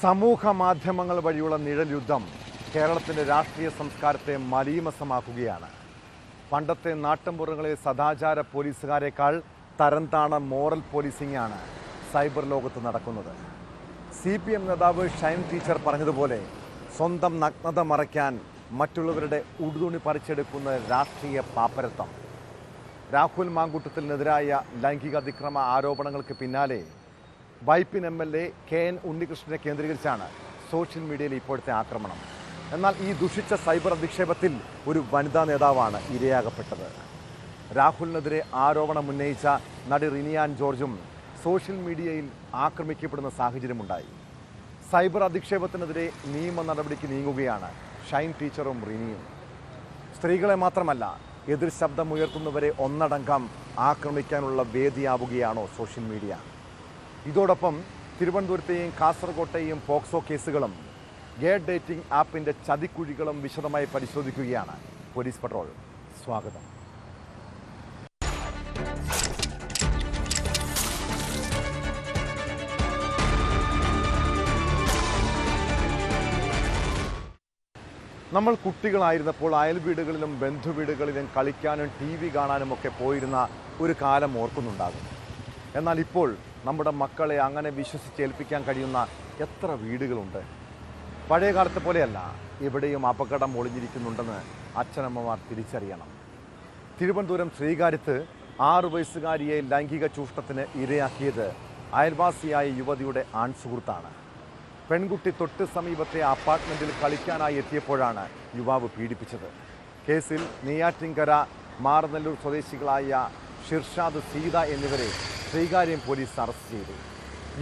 സമൂഹ മാധ്യമങ്ങൾ വഴിയുള്ള നിഴൽ യുദ്ധം കേരളത്തിൻ്റെ രാഷ്ട്രീയ സംസ്കാരത്തെ മലീമസമാക്കുകയാണ്. പണ്ടത്തെ നാട്ടിൻപുറങ്ങളിലെ സദാചാര പോലീസുകാരെക്കാൾ തരംതാണ മോറൽ പോലീസിംഗാണ് സൈബർ ലോകത്ത് നടക്കുന്നത്. CPM നേതാവ് ഷൈൻ ടീച്ചർ പറഞ്ഞതുപോലെ സ്വന്തം നഗ്നത മറയ്ക്കാൻ മറ്റുള്ളവരുടെ ഉടുതുണി പറിച്ചെടുക്കുന്ന രാഷ്ട്രീയ പാപ്പരത്വം. രാഹുൽ മാങ്കൂട്ടത്തിനെതിരായ ലൈംഗിക അതിക്രമ ആരോപണങ്ങൾക്ക് പിന്നാലെ വൈപ്പിൻ MLA KN ഉണ്ണികൃഷ്ണനെ കേന്ദ്രീകരിച്ചാണ് സോഷ്യൽ മീഡിയയിൽ ഇപ്പോഴത്തെ ആക്രമണം. എന്നാൽ ഈ ദുഷിച്ച സൈബർ അധിക്ഷേപത്തിൽ ഒരു വനിതാ നേതാവാണ് ഇരയാകപ്പെട്ടത്. രാഹുലിനെതിരെ ആരോപണം ഉന്നയിച്ച നടി റിനിയാൻ ജോർജും സോഷ്യൽ മീഡിയയിൽ ആക്രമിക്കപ്പെടുന്ന സാഹചര്യമുണ്ടായി. സൈബർ അധിക്ഷേപത്തിനെതിരെ നിയമ നടപടിക്ക് നീങ്ങുകയാണ് ഷൈൻ ടീച്ചറും റിനിയും. സ്ത്രീകളെ മാത്രമല്ല, എതിർ ശബ്ദമുയർത്തുന്നവരെ ഒന്നടങ്കം ആക്രമിക്കാനുള്ള വേദിയാവുകയാണോ സോഷ്യൽ മീഡിയ? ഇതോടൊപ്പം തിരുവനന്തപുരത്തെയും കാസർകോട്ടെയും പോക്സോ കേസുകളും ഗേ ഡേറ്റിംഗ് ആപ്പിൻ്റെ ചതിക്കുഴികളും വിശദമായി പരിശോധിക്കുകയാണ് പോലീസ് പട്രോൾ. സ്വാഗതം. നമ്മൾ കുട്ടികളായിരുന്നപ്പോൾ അയൽ വീടുകളിലും ബന്ധുവീടുകളിലും കളിക്കാനും TV കാണാനുമൊക്കെ പോയിരുന്ന ഒരു കാലം ഓർക്കുന്നുണ്ടാകും. എന്നാൽ ഇപ്പോൾ നമ്മുടെ മക്കളെ അങ്ങനെ വിശ്വസിച്ചേൽപ്പിക്കാൻ കഴിയുന്ന എത്ര വീടുകളുണ്ട്? പഴയ കാലത്തെ പോലെയല്ല, എവിടെയും അപകടം ഒളിഞ്ഞിരിക്കുന്നുണ്ടെന്ന് അച്ഛനമ്മമാർ തിരിച്ചറിയണം. തിരുവനന്തപുരം ശ്രീകാര്യത്ത് 6 വയസ്സുകാരിയെ ലൈംഗിക ചൂഷണത്തിന് ഇരയാക്കിയത് അയൽവാസിയായ യുവതിയുടെ ആൺസുഹൃത്താണ്. പെൺകുട്ടി തൊട്ട് സമീപത്തെ അപ്പാർട്ട്മെൻറ്റിൽ കളിക്കാനായി എത്തിയപ്പോഴാണ് യുവാവ് പീഡിപ്പിച്ചത്. കേസിൽ നെയ്യാറ്റിൻകര മാറനല്ലൂർ സ്വദേശികളായ ഷിർഷാദ്, സീത എന്നിവരെ ശ്രീകാര്യം പോലീസ് അറസ്റ്റ് ചെയ്തു.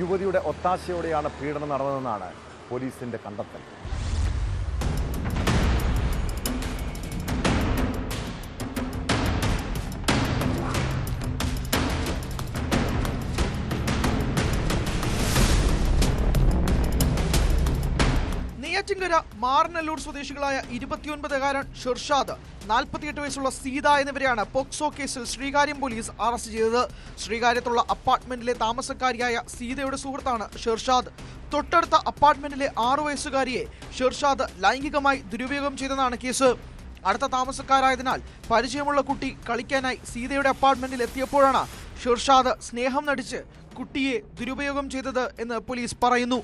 യുവതിയുടെ ഒത്താശയോടെയാണ് പീഡനം നടന്നതെന്നാണ് പോലീസിൻ്റെ കണ്ടെത്തൽ. നെയ്യാറ്റിൻകര മാറനല്ലൂർ സ്വദേശികളായ 29-കാരൻ ഷിർഷാദ്, 48 വയസ്സുള്ള സീത എന്നിവരെയാണ് പോക്സോ കേസിൽ ശ്രീകാര്യം പോലീസ് അറസ്റ്റ് ചെയ്തത്. ശ്രീകാര്യത്തുള്ള അപ്പാർട്ട്മെന്റിലെ താമസക്കാരിയായ സീതയുടെ സുഹൃത്താണ് ഷിർഷാദ്. തൊട്ടടുത്ത അപ്പാർട്ട്മെന്റിലെ 6 വയസ്സുകാരിയെ ഷിർഷാദ് ലൈംഗികമായി ദുരുപയോഗം ചെയ്തെന്നാണ് കേസ്. അടുത്ത താമസക്കാരായതിനാൽ പരിചയമുള്ള കുട്ടി കളിക്കാനായി സീതയുടെ അപ്പാർട്ട്മെന്റിൽ എത്തിയപ്പോഴാണ് ഷിർഷാദ് സ്നേഹം നടിച്ച് കുട്ടിയെ ദുരുപയോഗം ചെയ്തത് എന്ന് പോലീസ് പറയുന്നു.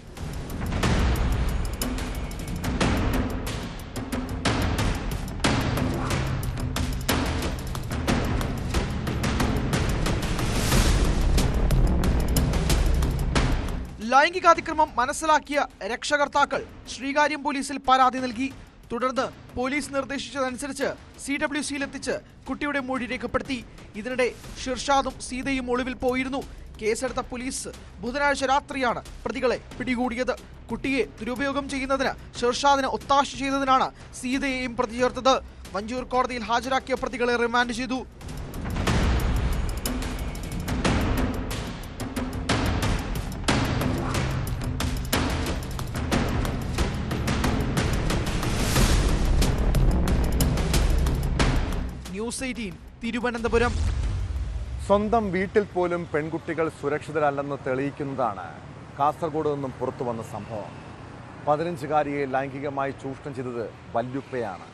ലൈംഗികാതിക്രമം മനസ്സിലാക്കിയ രക്ഷകർത്താക്കൾ ശ്രീകാര്യം പോലീസിൽ പരാതി നൽകി. തുടർന്ന് പോലീസ് നിർദ്ദേശിച്ചതനുസരിച്ച് CWCയിലെത്തിച്ച് കുട്ടിയുടെ മൊഴി രേഖപ്പെടുത്തി. ഇതിനിടെ ഷിർഷാദും സീതയും ഒളിവിൽ പോയിരുന്നു. കേസെടുത്ത പോലീസ് ബുധനാഴ്ച രാത്രിയാണ് പ്രതികളെ പിടികൂടിയത്. കുട്ടിയെ ദുരുപയോഗം ചെയ്യുന്നതിന് ഷിർഷാദിന് ഒത്താശ ചെയ്തതിനാണ് സീതയെയും പ്രതി ചേർത്തത്. വഞ്ചൂർ കോടതിയിൽ ഹാജരാക്കിയ പ്രതികളെ റിമാൻഡ് ചെയ്തു. ന്യൂസ് 18 തിരുവനന്തപുരം. സ്വന്തം വീട്ടിൽ പോലും പെൺകുട്ടികൾ സുരക്ഷിതരല്ലെന്ന് തെളിയിക്കുന്നതാണ് കാസർഗോഡ് നിന്നും പുറത്തു വന്ന സംഭവം. 15-കാരിയെ ലൈംഗികമായി ചൂഷണം ചെയ്തത് വല്യുപ്പയാണ്.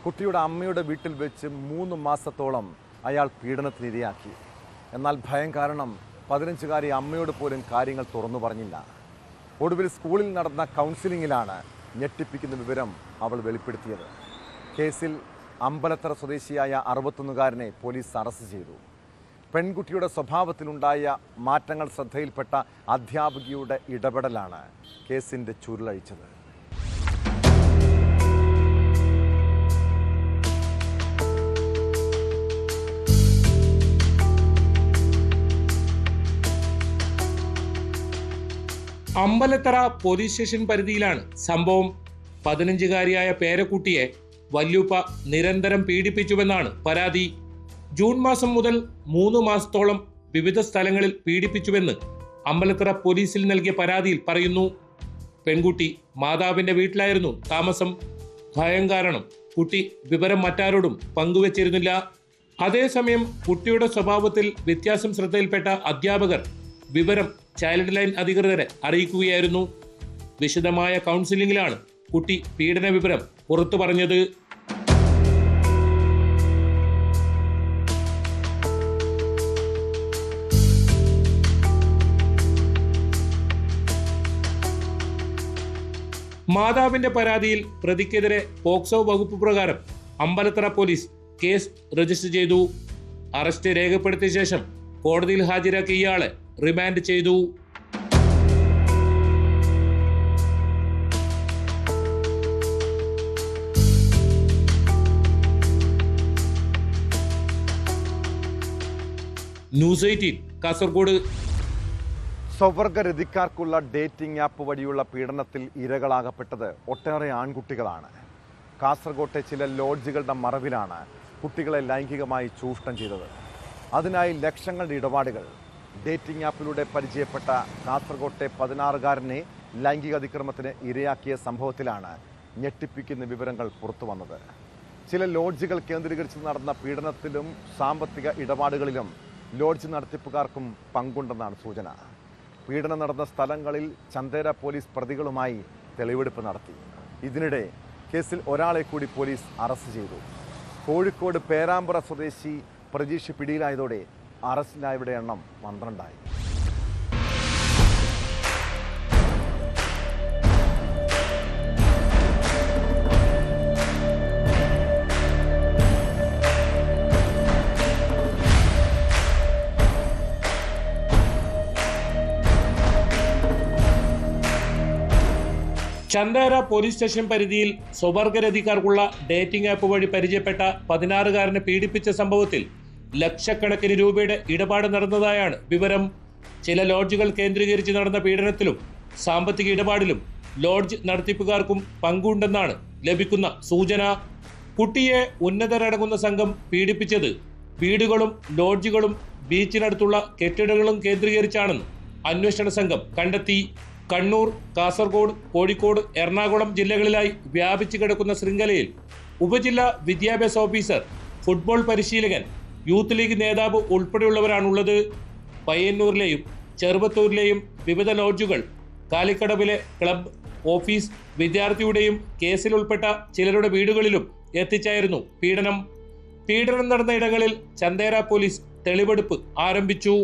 കുട്ടിയുടെ അമ്മയുടെ വീട്ടിൽ വെച്ച് 3 മാസത്തോളം അയാൾ പീഡനത്തിനിരയാക്കി. എന്നാൽ ഭയം കാരണം 15-കാരി അമ്മയോട് പോലും കാര്യങ്ങൾ തുറന്നു പറഞ്ഞില്ല. ഒടുവിൽ സ്കൂളിൽ നടന്ന കൗൺസിലിങ്ങിലാണ് ഞെട്ടിപ്പിക്കുന്ന വിവരം അവൾ വെളിപ്പെടുത്തിയത്. കേസിൽ അമ്പലത്തറ സ്വദേശിയായ 61-കാരനെ പോലീസ് അറസ്റ്റ് ചെയ്തു. പെൺകുട്ടിയുടെ സ്വഭാവത്തിലുണ്ടായ മാറ്റങ്ങൾ ശ്രദ്ധയിൽപ്പെട്ട അധ്യാപികയുടെ ഇടപെടലാണ് കേസിൻ്റെ ചുരുളഴിച്ചത്. അമ്പലത്തറ പോലീസ് സ്റ്റേഷൻ പരിധിയിലാണ് സംഭവം. 15-കാരിയായ പേരക്കുട്ടിയെ വല്യുപ്പ നിരന്തരം പീഡിപ്പിച്ചുവെന്നാണ് പരാതി. ജൂൺ മാസം മുതൽ 3 മാസത്തോളം വിവിധ സ്ഥലങ്ങളിൽ പീഡിപ്പിച്ചുവെന്ന് അമ്പലത്തറ പോലീസിൽ നൽകിയ പരാതിയിൽ പറയുന്നു. പെൺകുട്ടി മാതാവിന്റെ വീട്ടിലായിരുന്നു താമസം. ഭയം കാരണം കുട്ടി വിവരം മറ്റാരോടും പങ്കുവച്ചിരുന്നില്ല. അതേസമയം കുട്ടിയുടെ സ്വഭാവത്തിൽ വ്യത്യാസം ശ്രദ്ധയിൽപ്പെട്ട അധ്യാപകർ വിവരം ചൈൽഡ് ലൈൻ അധികൃതരെ അറിയിക്കുകയായിരുന്നു. വിശദമായ കൗൺസിലിംഗിലാണ് കുട്ടി പീഡന വിവരം പുറത്തു പറഞ്ഞത്. മാതാവിന്റെ പരാതിയിൽ പ്രതിക്കെതിരെ പോക്സോ വകുപ്പ് പ്രകാരം അമ്പലത്തറ പോലീസ് കേസ് രജിസ്റ്റർ ചെയ്തു. അറസ്റ്റ് രേഖപ്പെടുത്തിയ ശേഷം കോടതിയിൽ ഹാജരാക്കിയ ഇയാളെ റിമാൻഡ് ചെയ്തു. ന്യൂസ് 18 കാസർഗോഡ്. സ്വവർഗരതിക്കാർക്കുള്ള ഡേറ്റിംഗ് ആപ്പ് വഴിയുള്ള പീഡനത്തിൽ ഇരകളാകപ്പെട്ടത് ഒട്ടേറെ ആൺകുട്ടികളാണ്. കാസർഗോട്ടെ ചില ലോഡ്ജുകളുടെ മറവിലാണ് കുട്ടികളെ ലൈംഗികമായി ചൂഷണം ചെയ്തത്. അതിനായി ലക്ഷങ്ങളുടെ ഇടപാടുകൾ. ഡേറ്റിംഗ് ആപ്പിലൂടെ പരിചയപ്പെട്ട കാസർഗോട്ടെ 16-കാരനെ ലൈംഗിക അതിക്രമത്തിന് ഇരയാക്കിയ സംഭവത്തിലാണ് ഞെട്ടിപ്പിക്കുന്ന വിവരങ്ങൾ പുറത്തു വന്നത്. ചില ലോഡ്ജുകൾ കേന്ദ്രീകരിച്ച് നടന്ന പീഡനത്തിലും സാമ്പത്തിക ഇടപാടുകളിലും ലോഡ്ജ് നടത്തിപ്പുകാർക്കും പങ്കുണ്ടെന്നാണ് സൂചന. പീഡനം നടന്ന സ്ഥലങ്ങളിൽ ചന്തേര പോലീസ് പ്രതികളുമായി തെളിവെടുപ്പ് നടത്തി. ഇതിനിടെ കേസിൽ ഒരാളെ കൂടി പോലീസ് അറസ്റ്റ് ചെയ്തു. കോഴിക്കോട് പേരാമ്പ്ര സ്വദേശി പ്രജീഷ് പിടിയിലായതോടെ അറസ്റ്റിലായവരുടെ എണ്ണം 12ആയി. ചന്തേര പോലീസ് സ്റ്റേഷൻ പരിധിയിൽ സ്വവർഗരതിക്കാർക്കുള്ള ഡേറ്റിംഗ് ആപ്പ് വഴി പരിചയപ്പെട്ട 16-കാരനെ പീഡിപ്പിച്ച സംഭവത്തിൽ ലക്ഷക്കണക്കിന് രൂപയുടെ ഇടപാട് നടന്നതായാണ് വിവരം. ചില ലോഡ്ജുകൾ കേന്ദ്രീകരിച്ച് നടന്ന പീഡനത്തിലും സാമ്പത്തിക ഇടപാടിലും ലോഡ്ജ് നടത്തിപ്പുകാർക്കും പങ്കുണ്ടെന്നാണ് ലഭിക്കുന്ന സൂചന. കുട്ടിയെ ഉന്നതരടങ്ങുന്ന സംഘം പീഡിപ്പിച്ചത് വീടുകളും ലോഡ്ജുകളും ബീച്ചിനടുത്തുള്ള കെട്ടിടങ്ങളും കേന്ദ്രീകരിച്ചാണെന്ന് അന്വേഷണ സംഘം കണ്ടെത്തി. കണ്ണൂർ, കാസർഗോഡ്, കോഴിക്കോട്, എറണാകുളം ജില്ലകളിലായി വ്യാപിച്ചു കിടക്കുന്ന ശൃംഖലയിൽ ഉപജില്ലാ വിദ്യാഭ്യാസ ഓഫീസർ, ഫുട്ബോൾ പരിശീലകൻ, യൂത്ത് ലീഗ് നേതാവ് ഉൾപ്പെടെയുള്ളവരാണുള്ളത്. പയ്യന്നൂരിലെയും ചെറുവത്തൂരിലെയും വിവിധ ലോഡ്ജുകൾ, കാലിക്കടവിലെ ക്ലബ്, ഓഫീസ്, വിദ്യാർത്ഥിയുടെയും കേസിൽ ഉൾപ്പെട്ട ചിലരുടെ വീടുകളിലും എത്തിച്ചായിരുന്നു പീഡനം. പീഡനം നടന്ന ഇടങ്ങളിൽ ചന്തേര പോലീസ് തെളിവെടുപ്പ് ആരംഭിച്ചു.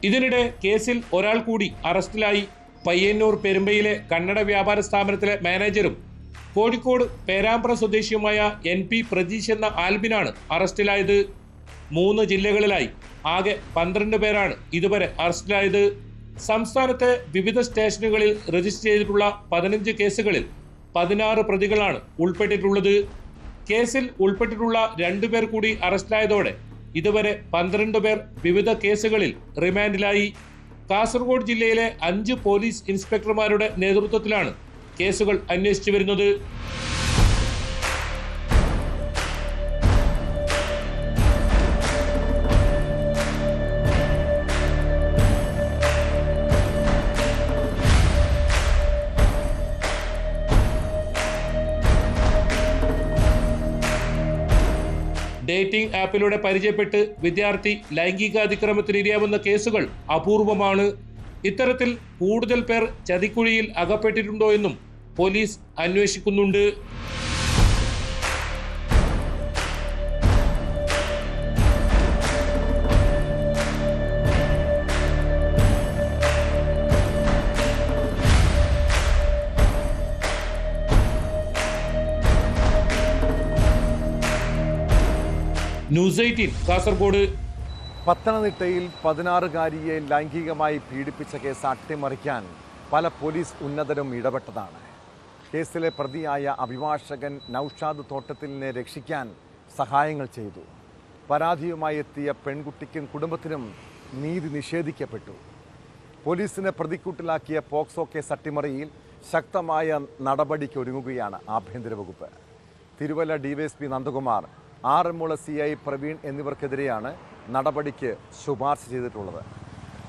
ഇതിനിടെ കേസിൽ ഒരാൾ കൂടി അറസ്റ്റിലായി. പയ്യന്നൂർ പെരുമ്പയിലെ കന്നഡ വ്യാപാര സ്ഥാപനത്തിലെ മാനേജരും കോഴിക്കോട് പേരാമ്പ്ര സ്വദേശിയുമായ NP പ്രജീഷ് എന്ന ആൽബിനാണ് അറസ്റ്റിലായത്. 3 ജില്ലകളിലായി ആകെ 12 പേരാണ് ഇതുവരെ അറസ്റ്റിലായത്. സംസ്ഥാനത്തെ വിവിധ സ്റ്റേഷനുകളിൽ രജിസ്റ്റർ ചെയ്തിട്ടുള്ള 15 കേസുകളിൽ 16 പ്രതികളാണ് ഉൾപ്പെട്ടിട്ടുള്ളത്. കേസിൽ ഉൾപ്പെട്ടിട്ടുള്ള 2 പേർ കൂടി അറസ്റ്റിലായതോടെ ഇതുവരെ 12 പേർ വിവിധ കേസുകളിൽ റിമാൻഡിലായി. കാസർഗോഡ് ജില്ലയിലെ 5 പോലീസ് ഇൻസ്പെക്ടർമാരുടെ നേതൃത്വത്തിലാണ് കേസുകൾ അന്വേഷിച്ചു വരുന്നത്. ഡേറ്റിംഗ് ആപ്പിലൂടെ പരിചയപ്പെട്ട് വിദ്യാർത്ഥി ലൈംഗിക അതിക്രമത്തിന് ഇരയാവുന്ന കേസുകൾ അപൂർവമാണ്. ഇത്തരത്തിൽ കൂടുതൽ പേർ ചതിക്കുഴിയിൽ അകപ്പെട്ടിട്ടുണ്ടോ എന്നും പോലീസ് അന്വേഷിക്കുന്നുണ്ട്. ന്യൂസ് 18 കാസർഗോഡ്. പത്തനംതിട്ടയിൽ 16-കാരിയെ ലൈംഗികമായി പീഡിപ്പിച്ച കേസ് അട്ടിമറിക്കാൻ പല പോലീസ് ഉന്നതരും ഇടപെട്ടതാണ്. കേസിലെ പ്രതിയായ അഭിഭാഷകൻ നൌഷാദ് തോട്ടത്തിലിനെ രക്ഷിക്കാൻ സഹായങ്ങൾ ചെയ്തു. പരാതിയുമായി എത്തിയ പെൺകുട്ടിക്കും കുടുംബത്തിനും നീതി നിഷേധിക്കപ്പെട്ടു. പോലീസിനെ പ്രതിക്കൂട്ടിലാക്കിയ പോക്സോ കേസ് അട്ടിമറിയിൽ ശക്തമായ നടപടിക്ക് ഒരുങ്ങുകയാണ് ആഭ്യന്തര വകുപ്പ്. തിരുവല്ല DYSP നന്ദകുമാർ, ആറന്മുള CI പ്രവീൺ എന്നിവർക്കെതിരെയാണ് നടപടിക്ക് ശുപാർശ ചെയ്തിട്ടുള്ളത്.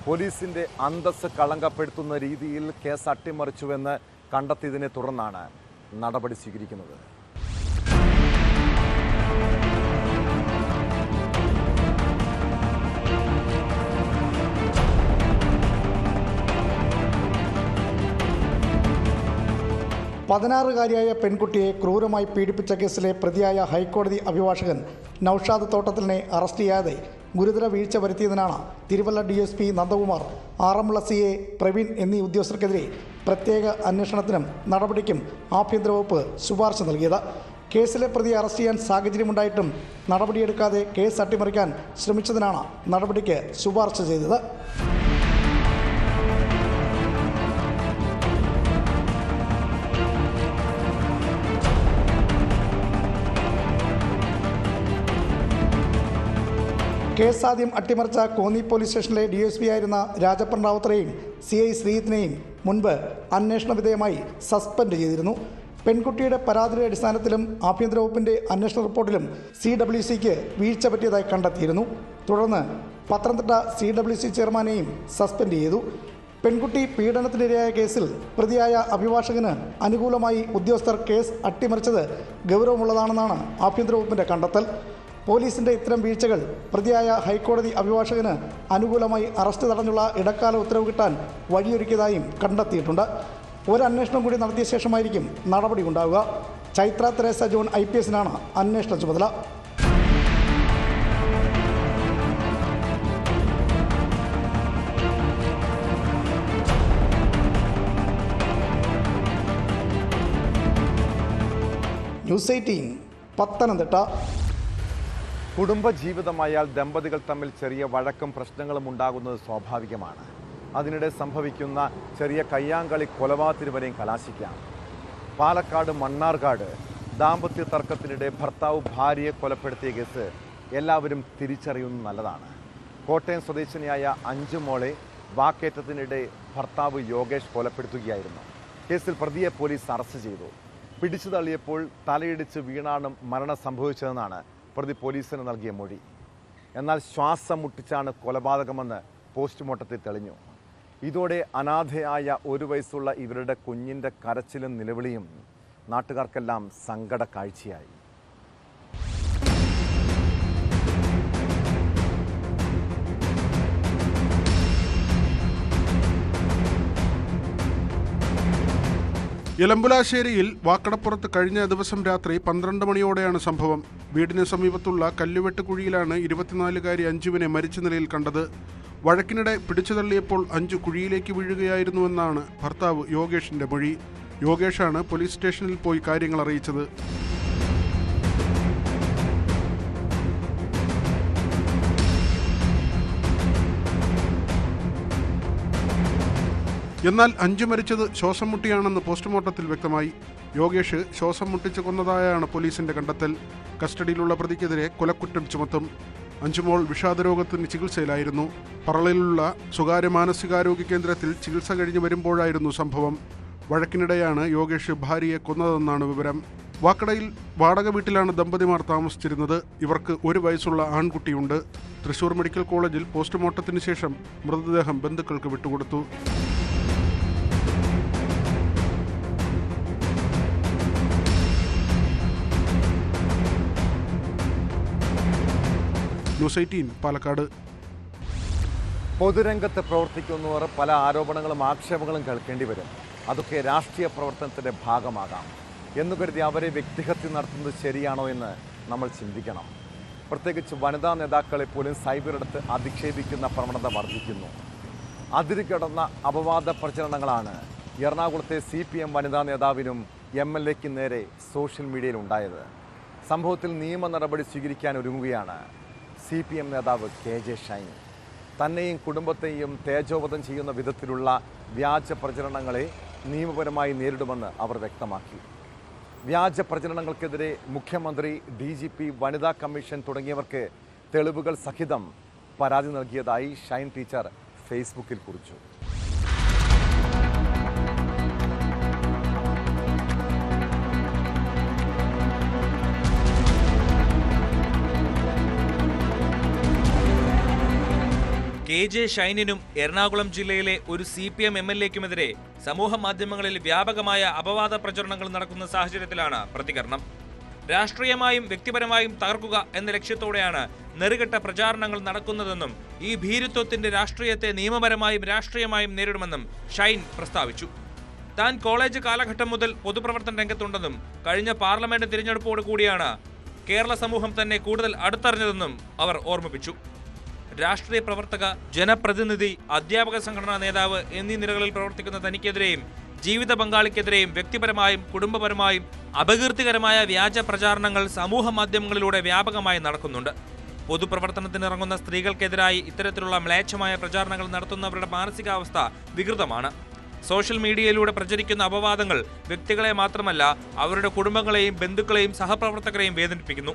പോലീസിൻ്റെ അന്തസ്സ് കളങ്കപ്പെടുത്തുന്ന രീതിയിൽ കേസ് അട്ടിമറിച്ചുവെന്ന് കണ്ടെത്തിയതിനെ തുടർന്നാണ് നടപടി സ്വീകരിക്കുന്നത്. പതിനാറുകാരിയായ പെൺകുട്ടിയെ ക്രൂരമായി പീഡിപ്പിച്ച കേസിലെ പ്രതിയായ ഹൈക്കോടതി അഭിഭാഷകൻ നൌഷാദ് തോട്ടത്തിലിനെ അറസ്റ്റ് ചെയ്യാതെ ഗുരുതര വീഴ്ച വരുത്തിയതിനാണ് തിരുവല്ല DSP നന്ദകുമാർ, ആറന്മുള CA പ്രവീൺ എന്നീ ഉദ്യോഗസ്ഥർക്കെതിരെ പ്രത്യേക അന്വേഷണത്തിനും നടപടിക്കും ആഭ്യന്തര വകുപ്പ് ശുപാർശ നൽകിയത്. കേസിലെ പ്രതിയെ അറസ്റ്റ് ചെയ്യാൻ സാഹചര്യമുണ്ടായിട്ടും നടപടിയെടുക്കാതെ കേസ് അട്ടിമറിക്കാൻ ശ്രമിച്ചതിനാണ് നടപടിക്ക് ശുപാർശ ചെയ്തത്. കേസ് ആദ്യം അട്ടിമറിച്ച കോന്നി പോലീസ് സ്റ്റേഷനിലെ DSP ആയിരുന്ന രാജപ്പൻ റാവുത്തറെയും CI ശ്രീജിത്തിനെയും മുൻപ് അന്വേഷണ വിധേയമായി സസ്പെൻഡ് ചെയ്തിരുന്നു. പെൺകുട്ടിയുടെ പരാതിയുടെ അടിസ്ഥാനത്തിലും ആഭ്യന്തര വകുപ്പിൻ്റെ അന്വേഷണ റിപ്പോർട്ടിലും CWCക്ക് വീഴ്ച പറ്റിയതായി കണ്ടെത്തിയിരുന്നു. തുടർന്ന് പത്തനംതിട്ട CWC ചെയർമാനെയും സസ്പെൻഡ് ചെയ്തു. പെൺകുട്ടി പീഡനത്തിനിരയായ കേസിൽ പ്രതിയായ അഭിഭാഷകന് അനുകൂലമായി ഉദ്യോഗസ്ഥർ കേസ് അട്ടിമറിച്ചത് ഗൗരവമുള്ളതാണെന്നാണ് ആഭ്യന്തര വകുപ്പിൻ്റെ കണ്ടെത്തൽ. പോലീസിൻ്റെ ഇത്തരം വീഴ്ചകൾ പ്രതിയായ ഹൈക്കോടതി അഭിഭാഷകന് അനുകൂലമായി അറസ്റ്റ് തടഞ്ഞുള്ള ഇടക്കാല ഉത്തരവ് കിട്ടാൻ വഴിയൊരുക്കിയതായും കണ്ടെത്തിയിട്ടുണ്ട്. ഒരു അന്വേഷണം കൂടി നടത്തിയ ശേഷമായിരിക്കും നടപടി ഉണ്ടാവുക. ചൈത്ര തെരേസ ജോൺ IPSനാണ് അന്വേഷണ ചുമതല. ന്യൂസ് 18 പത്തനംതിട്ട. കുടുംബജീവിതമായാൽ ദമ്പതികൾ തമ്മിൽ ചെറിയ വഴക്കും പ്രശ്നങ്ങളും ഉണ്ടാകുന്നത് സ്വാഭാവികമാണ്. അതിനിടെ സംഭവിക്കുന്ന ചെറിയ കയ്യാങ്കളി കൊലപാതകത്തിന് വരെയും കലാശിക്കാം. പാലക്കാട് മണ്ണാർക്കാട് ദാമ്പത്യ തർക്കത്തിനിടെ ഭർത്താവ് ഭാര്യയെ കൊലപ്പെടുത്തിയ കേസ് എല്ലാവരും തിരിച്ചറിയുന്നത് നല്ലതാണ്. കോട്ടയം സ്വദേശിനിയായ അഞ്ചുമോളെ വാക്കേറ്റത്തിനിടെ ഭർത്താവ് യോഗേഷ് കൊലപ്പെടുത്തുകയായിരുന്നു. കേസിൽ പ്രതിയെ പോലീസ് അറസ്റ്റ് ചെയ്തു. പിടിച്ചു തള്ളിയപ്പോൾ തലയിടിച്ച് വീണാണ് മരണം സംഭവിച്ചതെന്നാണ് പ്രതി പോലീസിന് നൽകിയ മൊഴി. എന്നാൽ ശ്വാസം മുട്ടിച്ചാണ് കൊലപാതകമെന്ന് പോസ്റ്റ്മോർട്ടത്തിൽ തെളിഞ്ഞു. ഇതോടെ അനാഥയായ 1 വയസ്സുള്ള ഇവരുടെ കുഞ്ഞിൻ്റെ കരച്ചിലും നിലവിളിയും നാട്ടുകാർക്കെല്ലാം സങ്കട കാഴ്ചയായി. എലമ്പുലാശ്ശേരിയിൽ വാക്കടപ്പുറത്ത് കഴിഞ്ഞ ദിവസം രാത്രി 12 മണിയോടെയാണ് സംഭവം. വീടിന് സമീപത്തുള്ള കല്ലുവെട്ട് കുഴിയിലാണ് 24-കാരി അഞ്ജുവിനെ മരിച്ച നിലയിൽ കണ്ടത്. വഴക്കിനിടെ പിടിച്ചു തള്ളിയപ്പോൾ അഞ്ജു കുഴിയിലേക്ക് വീഴുകയായിരുന്നുവെന്നാണ് ഭർത്താവ് യോഗേഷിന്റെ മൊഴി. യോഗേഷാണ് പോലീസ് സ്റ്റേഷനിൽ പോയി കാര്യങ്ങൾ അറിയിച്ചത്. എന്നാൽ അഞ്ജു മരിച്ചത് ശ്വാസം മുട്ടിയാണെന്ന് പോസ്റ്റ്മോർട്ടത്തിൽ വ്യക്തമായി. യോഗേഷ് ശ്വാസം മുട്ടിച്ച് കൊന്നതായാണ് പോലീസിന്റെ കണ്ടെത്തൽ. കസ്റ്റഡിയിലുള്ള പ്രതിക്കെതിരെ കൊലക്കുറ്റം ചുമത്തും. അഞ്ജുമോൾ വിഷാദരോഗത്തിന് ചികിത്സയിലായിരുന്നു. പറളയിലുള്ള സ്വകാര്യ മാനസികാരോഗ്യ കേന്ദ്രത്തിൽ ചികിത്സ കഴിഞ്ഞ് വരുമ്പോഴായിരുന്നു സംഭവം. വഴക്കിനിടെയാണ് യോഗേഷ് ഭാര്യയെ കൊന്നതെന്നാണ് വിവരം. വാക്കടയിൽ വാടക വീട്ടിലാണ് ദമ്പതിമാർ താമസിച്ചിരുന്നത്. ഇവർക്ക് 1 വയസ്സുള്ള ആൺകുട്ടിയുണ്ട്. തൃശൂർ മെഡിക്കൽ കോളേജിൽ പോസ്റ്റ്മോർട്ടത്തിന് ശേഷം മൃതദേഹം ബന്ധുക്കൾക്ക് വിട്ടുകൊടുത്തു. ന്യൂസ് 18 പാലക്കാട്. പൊതുരംഗത്ത് പ്രവർത്തിക്കുന്നവർ പല ആരോപണങ്ങളും ആക്ഷേപങ്ങളും കേൾക്കേണ്ടി വരും. അതൊക്കെ രാഷ്ട്രീയ പ്രവർത്തനത്തിൻ്റെ ഭാഗമാകാം എന്ന് കരുതി അവരെ വ്യക്തിഹത്യ നടത്തുന്നത് ശരിയാണോ എന്ന് നമ്മൾ ചിന്തിക്കണം. പ്രത്യേകിച്ച് വനിതാ നേതാക്കളെ പോലും സൈബറിടത്ത് അധിക്ഷേപിക്കുന്ന പ്രവണത വർദ്ധിക്കുന്നു. അതിരുകടന്ന അപവാദ പ്രചരണങ്ങളാണ് എറണാകുളത്തെ CPM വനിതാ നേതാവിനും MLAയ്ക്ക് നേരെ സോഷ്യൽ മീഡിയയിൽ ഉണ്ടായത്. സംഭവത്തിൽ നിയമ നടപടി സ്വീകരിക്കാൻ ഒരുങ്ങുകയാണ് CPM നേതാവ് KJ ഷൈൻ. തന്നെയും കുടുംബത്തെയും തേജോവധം ചെയ്യുന്ന വിധത്തിലുള്ള വ്യാജ പ്രചരണങ്ങളെ നിയമപരമായി നേരിടുമെന്ന് അവർ വ്യക്തമാക്കി. വ്യാജ പ്രചരണങ്ങൾക്കെതിരെ മുഖ്യമന്ത്രി, DGP, വനിതാ കമ്മീഷൻ തുടങ്ങിയവർക്ക് തെളിവുകൾ സഹിതം പരാതി നൽകിയതായി ഷൈൻ ടീച്ചർ ഫേസ്ബുക്കിൽ കുറിച്ചു. KJ ഷൈനിനും എറണാകുളം ജില്ലയിലെ ഒരു CPM MLAക്കുമെതിരെ സമൂഹ മാധ്യമങ്ങളിൽ വ്യാപകമായ അപവാദ പ്രചരണങ്ങൾ നടക്കുന്ന സാഹചര്യത്തിലാണ് പ്രതികരണം. രാഷ്ട്രീയമായും വ്യക്തിപരമായും തകർക്കുക എന്ന ലക്ഷ്യത്തോടെയാണ് നെറുകെട്ട പ്രചാരണങ്ങൾ നടക്കുന്നതെന്നും ഈ ഭീരുത്വത്തിന്റെ രാഷ്ട്രീയത്തെ നിയമപരമായും രാഷ്ട്രീയമായും നേരിടുമെന്നും ഷൈൻ പ്രസ്താവിച്ചു. താൻ കോളേജ് കാലഘട്ടം മുതൽ പൊതുപ്രവർത്തന രംഗത്തുണ്ടെന്നും കഴിഞ്ഞ പാർലമെന്റ് തിരഞ്ഞെടുപ്പോട് കൂടിയാണ് കേരള സമൂഹം തന്നെ കൂടുതൽ അടുത്തറിഞ്ഞതെന്നും അവർ ഓർമ്മിപ്പിച്ചു. രാഷ്ട്രീയ പ്രവർത്തക, ജനപ്രതിനിധി, അധ്യാപക സംഘടനാ നേതാവ് എന്നീ നിലകളിൽ പ്രവർത്തിക്കുന്ന തനിക്കെതിരെയും ജീവിത പങ്കാളിക്കെതിരെയും വ്യക്തിപരമായും കുടുംബപരമായും അപകീർത്തികരമായ വ്യാജ പ്രചാരണങ്ങൾ സമൂഹ മാധ്യമങ്ങളിലൂടെ വ്യാപകമായി നടക്കുന്നുണ്ട്. പൊതുപ്രവർത്തനത്തിനിറങ്ങുന്ന സ്ത്രീകൾക്കെതിരായി ഇത്തരത്തിലുള്ള മ്ലേച്ഛമായ പ്രചാരണങ്ങൾ നടത്തുന്നവരുടെ മാനസികാവസ്ഥ വികൃതമാണ്. സോഷ്യൽ മീഡിയയിലൂടെ പ്രചരിക്കുന്ന അപവാദങ്ങൾ വ്യക്തികളെ മാത്രമല്ല അവരുടെ കുടുംബങ്ങളെയും ബന്ധുക്കളെയും സഹപ്രവർത്തകരെയും വേദനിപ്പിക്കുന്നു.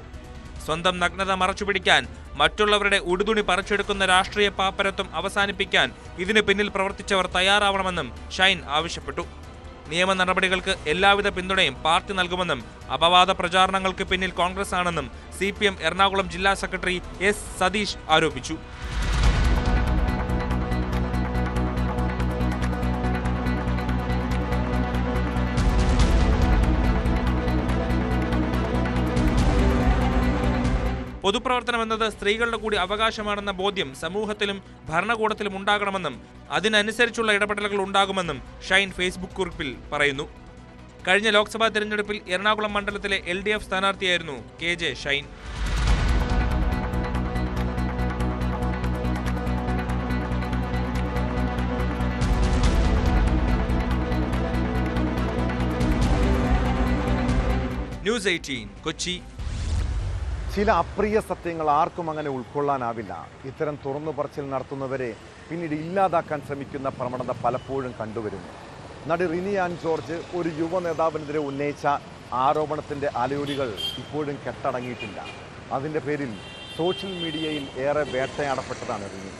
സ്വന്തം നഗ്നത മറച്ചുപിടിക്കാൻ മറ്റുള്ളവരുടെ ഉടുതുണി പറിച്ചെടുക്കുന്ന രാഷ്ട്രീയ പാപ്പരത്വം അവസാനിപ്പിക്കാൻ ഇതിന് പിന്നിൽ പ്രവർത്തിച്ചവർ തയ്യാറാവണമെന്നും ഷൈൻ ആവശ്യപ്പെട്ടു. നിയമ നടപടികൾക്ക് എല്ലാവിധ പിന്തുണയും പാർട്ടി നൽകുമെന്നും അപവാദ പ്രചാരണങ്ങൾക്ക് പിന്നിൽ കോൺഗ്രസ് ആണെന്നും CPM എറണാകുളം ജില്ലാ സെക്രട്ടറി S. സതീഷ് ആരോപിച്ചു. പൊതുപ്രവർത്തനം എന്നത് സ്ത്രീകളുടെ കൂടി അവകാശമാണെന്ന ബോധ്യം സമൂഹത്തിലും ഭരണകൂടത്തിലും ഉണ്ടാകണമെന്നും അതിനനുസരിച്ചുള്ള ഇടപെടലുകൾ ഉണ്ടാകുമെന്നും ഷൈൻ ഫേസ്ബുക്ക് കുറിപ്പിൽ പറയുന്നു. കഴിഞ്ഞ ലോക്സഭാ തെരഞ്ഞെടുപ്പിൽ എറണാകുളം മണ്ഡലത്തിലെ LDF സ്ഥാനാർത്ഥിയായിരുന്നു KJ Shine. News 18 Kochi. ചില അപ്രിയ സത്യങ്ങൾ ആർക്കും അങ്ങനെ ഉൾക്കൊള്ളാനാവില്ല. ഇത്തരം തുറന്നു പറച്ചിൽ നടത്തുന്നവരെ പിന്നീട് ഇല്ലാതാക്കാൻ ശ്രമിക്കുന്ന പ്രവണത പലപ്പോഴും കണ്ടുവരുന്നു. നടി റിനി ആൻ ജോർജ് ഒരു യുവ നേതാവിനെതിരെ ഉന്നയിച്ച ആരോപണത്തിൻ്റെ അലയൊലികൾ ഇപ്പോഴും കെട്ടടങ്ങിയിട്ടില്ല. അതിൻ്റെ പേരിൽ സോഷ്യൽ മീഡിയയിൽ ഏറെ വേട്ടയാടപ്പെട്ടതാണ് റിനി.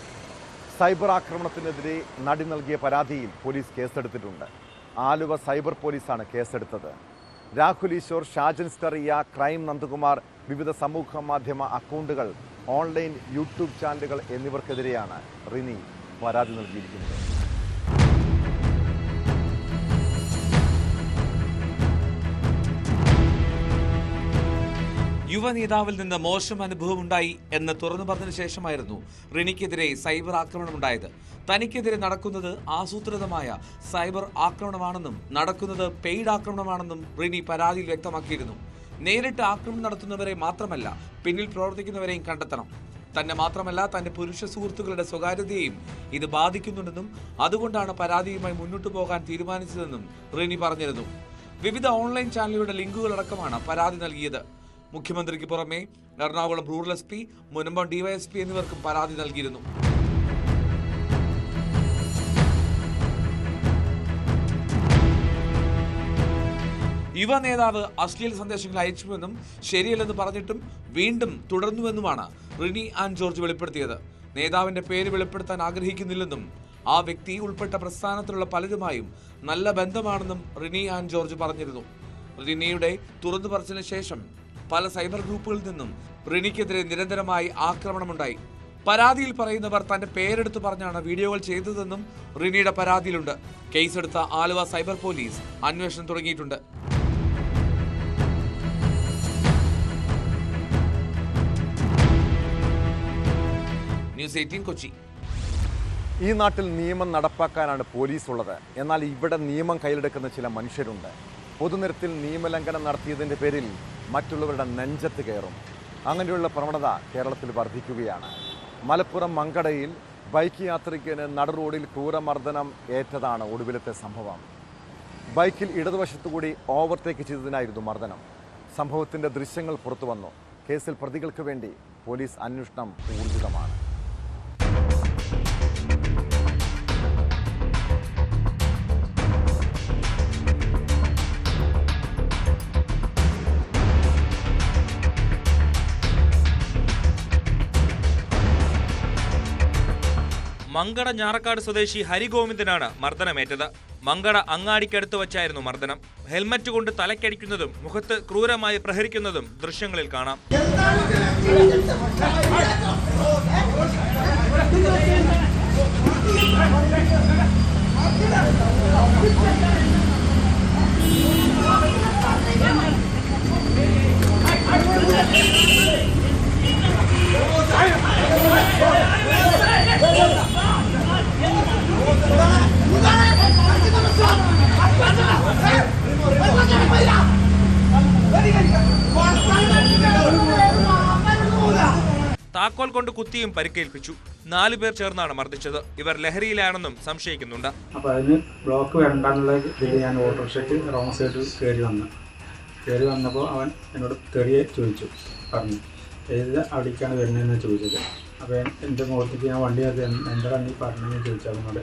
സൈബർ ആക്രമണത്തിനെതിരെ നടി നൽകിയ പരാതിയിൽ പോലീസ് കേസെടുത്തിട്ടുണ്ട്. ആലുവ സൈബർ പോലീസാണ് കേസെടുത്തത്. രാഹുൽ ഈശ്വർ, ഷാജൻ സ്കറിയ, ക്രൈം നന്ദകുമാർ, വിവിധ സമൂഹ മാധ്യമ അക്കൗണ്ടുകൾ, ഓൺലൈൻ യൂട്യൂബ് ചാനലുകൾ എന്നിവർക്കെതിരെയാണ് റിനി പരാതി നൽകിയിരിക്കുന്നത്. യുവ നേതാവിൽ നിന്ന് മോശം അനുഭവമുണ്ടായി എന്ന് തുറന്നു പറഞ്ഞതിനു ശേഷമായിരുന്നു റിനിക്കെതിരെ സൈബർ ആക്രമണമുണ്ടായത്. തനിക്കെതിരെ നടക്കുന്നത് ആസൂത്രിതമായ സൈബർ ആക്രമണമാണെന്നും നടക്കുന്നത് പെയ്ഡ് ആക്രമണമാണെന്നും റിനി പരാതിയിൽ വ്യക്തമാക്കിയിരുന്നു. നേരിട്ട് ആക്രമണം നടത്തുന്നവരെ മാത്രമല്ല പിന്നിൽ പ്രവർത്തിക്കുന്നവരെയും കണ്ടെത്തണം. തന്നെ മാത്രമല്ല തന്റെ പുരുഷ സുഹൃത്തുക്കളുടെ സ്വകാര്യതയെയും ഇത് ബാധിക്കുന്നുണ്ടെന്നും അതുകൊണ്ടാണ് പരാതിയുമായി മുന്നോട്ടു പോകാൻ തീരുമാനിച്ചതെന്നും റിനി പറഞ്ഞിരുന്നു. വിവിധ ഓൺലൈൻ ചാനലുകളുടെ ലിങ്കുകളടക്കമാണ് പരാതി നൽകിയത്. മുഖ്യമന്ത്രിക്ക് പുറമെ Ernakulam rural SP, Munambam DYSP എന്നിവർക്കും പരാതി നൽകിയിരുന്നു. യുവ നേതാവ് അശ്ലീല സന്ദേശങ്ങൾ അയച്ചുവെന്നും ശരിയല്ലെന്ന് പറഞ്ഞിട്ടും വീണ്ടും തുടർന്നുവെന്നുമാണ് റിനി ആൻ ജോർജ് വെളിപ്പെടുത്തിയത്. നേതാവിന്റെ പേര് വെളിപ്പെടുത്താൻ ആഗ്രഹിക്കുന്നില്ലെന്നും ആ വ്യക്തി ഉൾപ്പെട്ട പ്രസ്ഥാനത്തിലുള്ള പലരുമായും നല്ല ബന്ധമാണെന്നും റിനി ആൻ ജോർജ് പറഞ്ഞിരുന്നു. റിനിയുടെ തുറന്നു പറച്ചിലിന് ശേഷം പല സൈബർ ഗ്രൂപ്പുകളിൽ നിന്നും റിനിക്കെതിരെ നിരന്തരമായി ആക്രമണമുണ്ടായി. പരാതിയിൽ പറയുന്നവർ തന്റെ പേരെടുത്ത് പറഞ്ഞാണ് വീഡിയോകൾ ചെയ്തതെന്നും റിനിയുടെ പരാതിയിലുണ്ട്. കേസെടുത്ത ആലുവ സൈബർ പോലീസ് അന്വേഷണം തുടങ്ങിയിട്ടുണ്ട്. ന്യൂസ് 18 കൊച്ചി. ഈ നാട്ടിൽ നിയമം നടപ്പാക്കാനാണ് പോലീസ് ഉള്ളത്. എന്നാൽ ഇവിടെ നിയമം കയ്യിലെടുക്കുന്ന ചില മനുഷ്യരുണ്ട്. പൊതുനിരത്തിൽ നിയമലംഘനം നടത്തിയതിൻ്റെ പേരിൽ മറ്റുള്ളവരുടെ നെഞ്ചത്ത് കയറും. അങ്ങനെയുള്ള പ്രവണത കേരളത്തിൽ വർദ്ധിക്കുകയാണ്. മലപ്പുറം മങ്കടയിൽ ബൈക്ക് യാത്രികന് നടു റോഡിൽ ക്രൂരമർദ്ദനം ഏറ്റതാണ് ഒടുവിലത്തെ സംഭവം. ബൈക്കിൽ ഇടതുവശത്തുകൂടി ഓവർടേക്ക് ചെയ്തതിനായിരുന്നു മർദ്ദനം. സംഭവത്തിൻ്റെ ദൃശ്യങ്ങൾ പുറത്തു വന്നു. കേസിൽ പ്രതികൾക്ക് വേണ്ടി പോലീസ് അന്വേഷണം ഊർജിതമാണ്. മങ്കട ഞാറക്കാട് സ്വദേശി ഹരിഗോവിന്ദനാണ് മർദ്ദനമേറ്റത്. മങ്കട അങ്ങാടിക്കടുത്ത് വച്ചായിരുന്നു മർദ്ദനം. ഹെൽമറ്റ് കൊണ്ട് തലക്കടിക്കുന്നതും മുഖത്ത് ക്രൂരമായി പ്രഹരിക്കുന്നതും ദൃശ്യങ്ങളിൽ കാണാം. താക്കോൽ കൊണ്ട് കുത്തിയും പരിക്കേൽപ്പിച്ചു. 4 പേർ ചേർന്നാണ് മർദ്ദിച്ചത്. ഇവർ ലഹരിയിലാണെന്നും സംശയിക്കുന്നുണ്ട്. അപ്പോൾ അതിന് ബ്ലോക്ക് വരണ്ടെന്നുള്ള ഇതിൽ ഞാൻ ഓട്ടോറിക്ഷയ്ക്ക് റോങ് സൈഡ് കയറി വന്നപ്പോൾ അവൻ എന്നോട് തെറിയെ ചോദിച്ചു, പറഞ്ഞു ഏത് അവിടേക്കാണ് വരുന്നതെന്ന് ചോദിച്ചത്. അപ്പോൾ എൻ്റെ മുഖത്തേക്ക് ഞാൻ വണ്ടി അത് എന്താണ് നീ പറഞ്ഞതെന്ന് ചോദിച്ചു അവനോട്.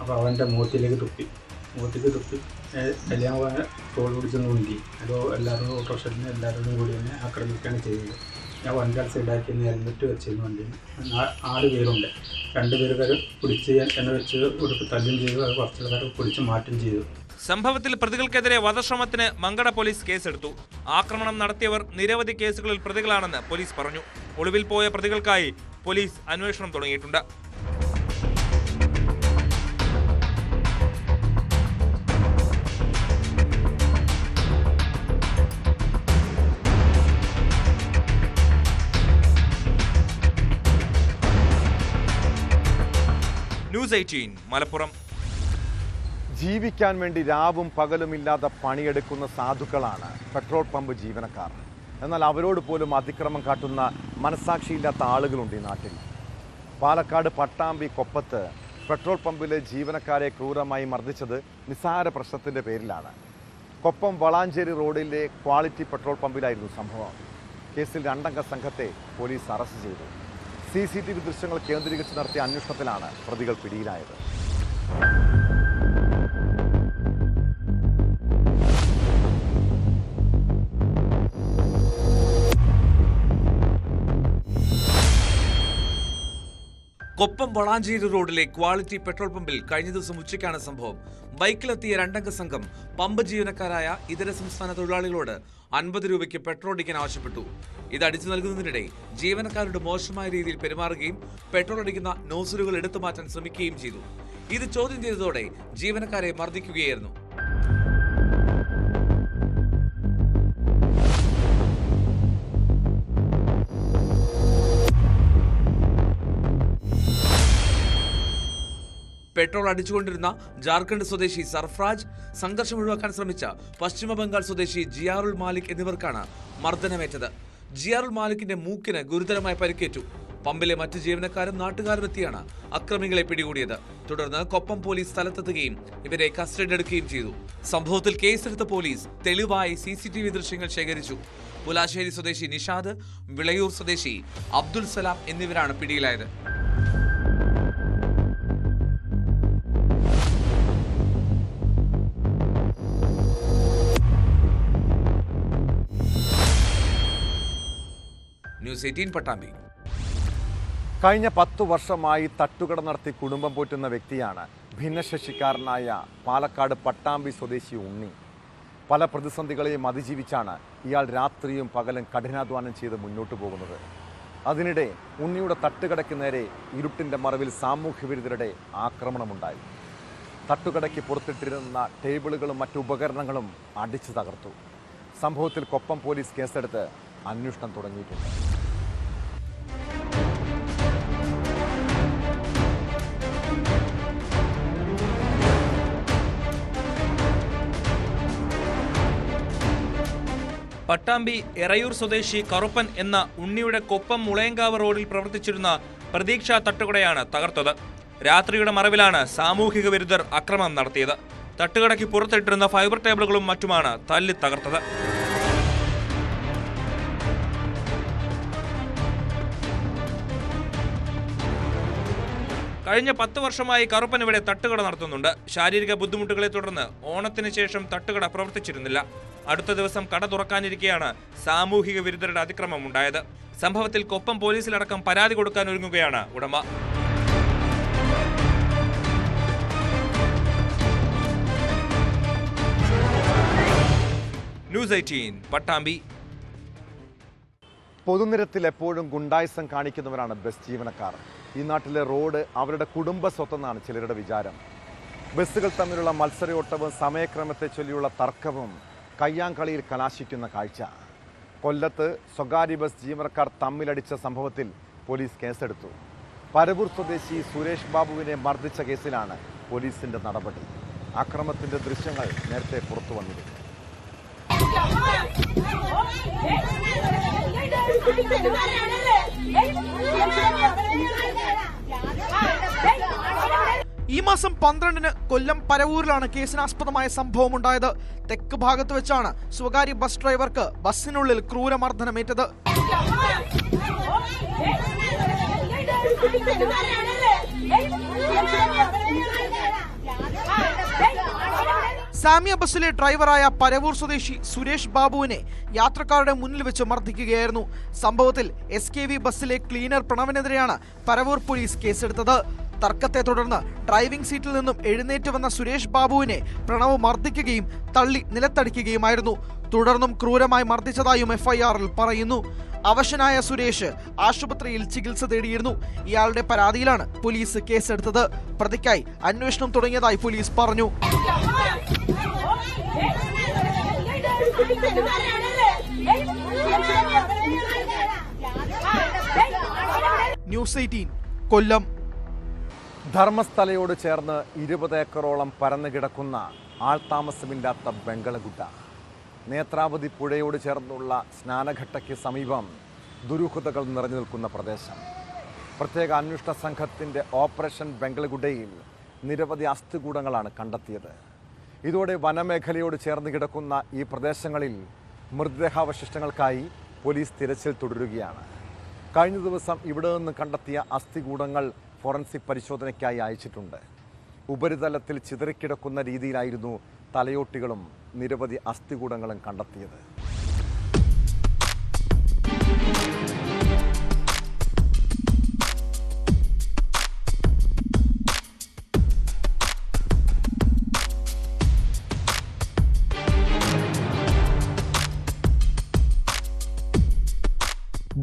അപ്പോൾ അവൻ്റെ മുഖത്തേക്ക് തുപ്പി കല്യാണം പോകാൻ തോൾ പിടിച്ചൊന്ന് മുന്തി. അപ്പോൾ എല്ലാവരും ഓട്ടോറിക്ഷയിൽ എല്ലാവരോടും കൂടി തന്നെ ആക്രമിക്കുകയാണ് ചെയ്തത്. ഞാൻ വണ്ടി സൈഡാക്കി ഹെൽമെറ്റ് വെച്ചിരുന്നു വണ്ടിയിൽ. 6 പേരുണ്ട്. 2 പേര് പിടിച്ച് എന്നെ വെച്ച് ഉടുപ്പ് തല്ലും ചെയ്തു. അത് കുറച്ചാൾക്കാർ പിടിച്ച് മാറ്റും ചെയ്തു. സംഭവത്തിൽ പ്രതികൾക്കെതിരെ വധശ്രമത്തിന് മങ്കട പോലീസ് കേസെടുത്തു. ആക്രമണം നടത്തിയവർ നിരവധി കേസുകളിൽ പ്രതികളാണെന്ന് പോലീസ് പറഞ്ഞു. ഒളിവിൽ പോയ പ്രതികൾക്കായി പോലീസ് അന്വേഷണം തുടങ്ങിയിട്ടുണ്ട്. ന്യൂസ് 18 മലപ്പുറം. ജീവിക്കാൻ വേണ്ടി രാവും പകലുമില്ലാതെ പണിയെടുക്കുന്ന സാധുക്കളാണ് പെട്രോൾ പമ്പ് ജീവനക്കാർ. എന്നാൽ അവരോട് പോലും അതിക്രമം കാട്ടുന്ന മനസാക്ഷിയില്ലാത്ത ആളുകളുണ്ട് ഈ നാട്ടിൽ. പാലക്കാട് പട്ടാമ്പി കൊപ്പത്ത് പെട്രോൾ പമ്പിലെ ജീവനക്കാരെ ക്രൂരമായി മർദ്ദിച്ചത് നിസ്സാര പ്രശ്നത്തിൻ്റെ പേരിലാണ്. കൊപ്പം വളാഞ്ചേരി റോഡിലെ ക്വാളിറ്റി പെട്രോൾ പമ്പിലായിരുന്നു സംഭവം. കേസിൽ 2 അംഗ സംഘത്തെ പോലീസ് അറസ്റ്റ് ചെയ്തു. CCTV ദൃശ്യങ്ങൾ കേന്ദ്രീകരിച്ച് നടത്തിയ അന്വേഷണത്തിലാണ് പ്രതികൾ പിടിയിലായത്. കൊപ്പം വളാഞ്ചേരി റോഡിലെ ക്വാളിറ്റി പെട്രോൾ പമ്പിൽ കഴിഞ്ഞ ദിവസം ഉച്ചയ്ക്കാണ് സംഭവം. ബൈക്കിലെത്തിയ 2 അംഗ സംഘം പമ്പ് ജീവനക്കാരായ ഇതര സംസ്ഥാന തൊഴിലാളികളോട് 50 രൂപയ്ക്ക് പെട്രോൾ അടിക്കാൻ ആവശ്യപ്പെട്ടു. ഇത് അടിച്ചു നൽകുന്നതിനിടെ ജീവനക്കാരുടെ മോശമായ രീതിയിൽ പെരുമാറുകയും പെട്രോൾ അടിക്കുന്ന നോസിലുകൾ എടുത്തു മാറ്റാൻ ശ്രമിക്കുകയും ചെയ്തു. ഇത് ചോദ്യം ചെയ്തതോടെ ജീവനക്കാരെ മർദ്ദിക്കുകയായിരുന്നു. പെട്രോൾ അടിച്ചുകൊണ്ടിരുന്ന ജാർഖണ്ഡ് സ്വദേശി സർഫ്രാജ്, സംഘർഷം ഒഴിവാക്കാൻ ശ്രമിച്ച പശ്ചിമ ബംഗാൾ സ്വദേശി ജിയാറുൽ മാലിക് എന്നിവർക്കാണ് മർദ്ദനമേറ്റത്. ജിയാറുൽ മാലിക്കിന്റെ മൂക്കിന് ഗുരുതരമായി പരിക്കേറ്റു. പമ്പിലെ മറ്റ് ജീവനക്കാരും നാട്ടുകാരും എത്തിയാണ് അക്രമികളെ പിടികൂടിയത്. തുടർന്ന് കൊപ്പം പോലീസ് സ്ഥലത്തെത്തുകയും ഇവരെ കസ്റ്റഡിയിലെടുക്കുകയും ചെയ്തു. സംഭവത്തിൽ കേസെടുത്ത പോലീസ് തെളിവായി CCTV ദൃശ്യങ്ങൾ ശേഖരിച്ചു. പുലാശ്ശേരി സ്വദേശി നിഷാദ്, വിളയൂർ സ്വദേശി അബ്ദുൽ സലാം എന്നിവരാണ് പിടിയിലായത്. ന്യൂസ് 18 പട്ടാമ്പി. കഴിഞ്ഞ 10 വർഷമായി തട്ടുകട നടത്തി കുടുംബം പോറ്റുന്ന വ്യക്തിയാണ് ഭിന്നശേഷിക്കാരനായ പാലക്കാട് പട്ടാമ്പി സ്വദേശി ഉണ്ണി. പല പ്രതിസന്ധികളെയും അതിജീവിച്ചാണ് ഇയാൾ രാത്രിയും പകലും കഠിനാധ്വാനം ചെയ്ത് മുന്നോട്ട് പോകുന്നത്. അതിനിടെ ഉണ്ണിയുടെ തട്ടുകടയ്ക്ക് നേരെ ഇരുട്ടിൻ്റെ മറവിൽ സാമൂഹ്യവിരുദ്ധരുടെ ആക്രമണമുണ്ടായി. തട്ടുകടയ്ക്ക് പുറത്തിട്ടിരുന്ന ടേബിളുകളും മറ്റു ഉപകരണങ്ങളും അടിച്ചു തകർത്തു. സംഭവത്തിൽ കൊപ്പം പോലീസ് കേസെടുത്ത് അന്വേഷണം തുടങ്ങിയിട്ടുണ്ട്. പട്ടാമ്പി എറയൂർ സ്വദേശി കറുപ്പൻ എന്ന ഉണ്ണിയുടെ കൊപ്പം മുളയങ്കാവ് റോഡിൽ പ്രവർത്തിച്ചിരുന്ന പ്രതീക്ഷ തട്ടുകടയാണ് തകർത്തത്. രാത്രിയുടെ മറവിലാണ് സാമൂഹിക വിരുദ്ധർ ആക്രമണം നടത്തിയത്. തട്ടുകടയ്ക്ക് പുറത്തിട്ടിരുന്ന ഫൈബർ ടേബിളുകളും മറ്റുമാണ് തല്ലി തകർത്തത്. കഴിഞ്ഞ 10 വർഷമായി കറുപ്പൻ ഇവിടെ തട്ടുകട നടത്തുന്നുണ്ട്. ശാരീരിക ബുദ്ധിമുട്ടുകളെ തുടർന്ന് ഓണത്തിന് ശേഷം തട്ടുകട പ്രവർത്തിച്ചിരുന്നില്ല. അടുത്ത ദിവസം കട തുറക്കാനിരിക്കെയാണ് സാമൂഹിക വിരുദ്ധരുടെ അതിക്രമം ഉണ്ടായത്. സംഭവത്തിൽ കൊപ്പം പോലീസിലടക്കം പരാതി കൊടുക്കാൻ ഒരുങ്ങുകയാണ് ഉടമ. ന്യൂസ് 18 പട്ടാമ്പി. പൊതുനിരത്തിൽ എപ്പോഴും ഗുണ്ടായിസം കാണിക്കുന്നവരാണ് ബസ് ജീവനക്കാർ. ഈ നാട്ടിലെ റോഡ് അവരുടെ കുടുംബ സ്വത്തെന്നാണ് ചിലരുടെ വിചാരം. ബസ്സുകൾ തമ്മിലുള്ള മത്സരയോട്ടവും സമയക്രമത്തെ ചൊല്ലിയുള്ള തർക്കവും കയ്യാങ്കളിയിൽ കലാശിക്കുന്ന കാഴ്ച. കൊല്ലത്ത് സ്വകാര്യ ബസ് ജീവനക്കാർ തമ്മിലടിച്ച സംഭവത്തിൽ പോലീസ് കേസെടുത്തു. പരവൂർ സ്വദേശി സുരേഷ് ബാബുവിനെ മർദ്ദിച്ച കേസിലാണ് പോലീസിന്റെ നടപടി. അക്രമത്തിന്റെ ദൃശ്യങ്ങൾ നേരത്തെ പുറത്തു വന്നിരുന്നു. ഈ മാസം 12-ന് കൊല്ലം പരവൂരിലാണ് കേസിനാസ്പദമായ സംഭവം ഉണ്ടായത്. തെക്ക് ഭാഗത്ത് വെച്ചാണ് സ്വകാര്യ ബസ് ഡ്രൈവർക്ക് ബസ്സിനുള്ളിൽ ക്രൂരമർദ്ദനമേറ്റത്. സാമിയ ബസ്സിലെ ഡ്രൈവറായ പരവൂർ സ്വദേശി സുരേഷ് ബാബുവിനെ യാത്രക്കാരുടെ മുന്നിൽ വെച്ച് മർദ്ദിക്കുകയായിരുന്നു. സംഭവത്തിൽ SKV ബസ്സിലെ ക്ലീനർ പ്രണവിനെതിരെയാണ് പരവൂർ പോലീസ് കേസെടുത്തത്. തർക്കത്തെ തുടർന്ന് ഡ്രൈവിംഗ് സീറ്റിൽ നിന്നും എഴുന്നേറ്റ് വന്ന സുരേഷ് ബാബുവിനെ പ്രണവ് മർദ്ദിക്കുകയും തള്ളി നിലത്തടിക്കുകയുമായിരുന്നു. തുടർന്നും ക്രൂരമായി മർദ്ദിച്ചതായും FIR-ൽ പറയുന്നു. അവശനായ സുരേഷ് ആശുപത്രിയിൽ ചികിത്സ തേടിയിരുന്നു. ഇയാളുടെ പരാതിയിലാണ് പോലീസ് കേസെടുത്തത്. പ്രതിക്കായി അന്വേഷണം തുടങ്ങിയതായി പോലീസ് പറഞ്ഞു. ന്യൂസ് 18 കൊല്ലം. ധർമ്മസ്ഥലയോട് ചേർന്ന് 20 ഏക്കറോളം പരന്നു കിടക്കുന്ന ആൾതാമസമില്ലാത്ത ബംഗളഗുഡ. നേത്രാവതി പുഴയോട് ചേർന്നുള്ള സ്നാനഘട്ടയ്ക്ക് സമീപം ദുരൂഹതകൾ നിറഞ്ഞു നിൽക്കുന്ന പ്രദേശം. പ്രത്യേക അന്വേഷണ സംഘത്തിൻ്റെ ഓപ്പറേഷൻ ബംഗളഗുഡയിൽ നിരവധി അസ്ഥികൂടങ്ങളാണ് കണ്ടെത്തിയത്. ഇതോടെ വനമേഖലയോട് ചേർന്ന് കിടക്കുന്ന ഈ പ്രദേശങ്ങളിൽ മൃതദേഹാവശിഷ്ടങ്ങൾക്കായി പോലീസ് തിരച്ചിൽ തുടരുകയാണ്. കഴിഞ്ഞ ദിവസം ഇവിടെ നിന്ന് കണ്ടെത്തിയ അസ്ഥികൂടങ്ങൾ ഫോറൻസിക് പരിശോധനയ്ക്കായി അയച്ചിട്ടുണ്ട്. ഉപരിതലത്തിൽ ചിതറിക്കിടക്കുന്ന രീതിയിലായിരുന്നു തലയോട്ടികളും നിരവധി അസ്ഥികൂടങ്ങളും കണ്ടെത്തിയത്.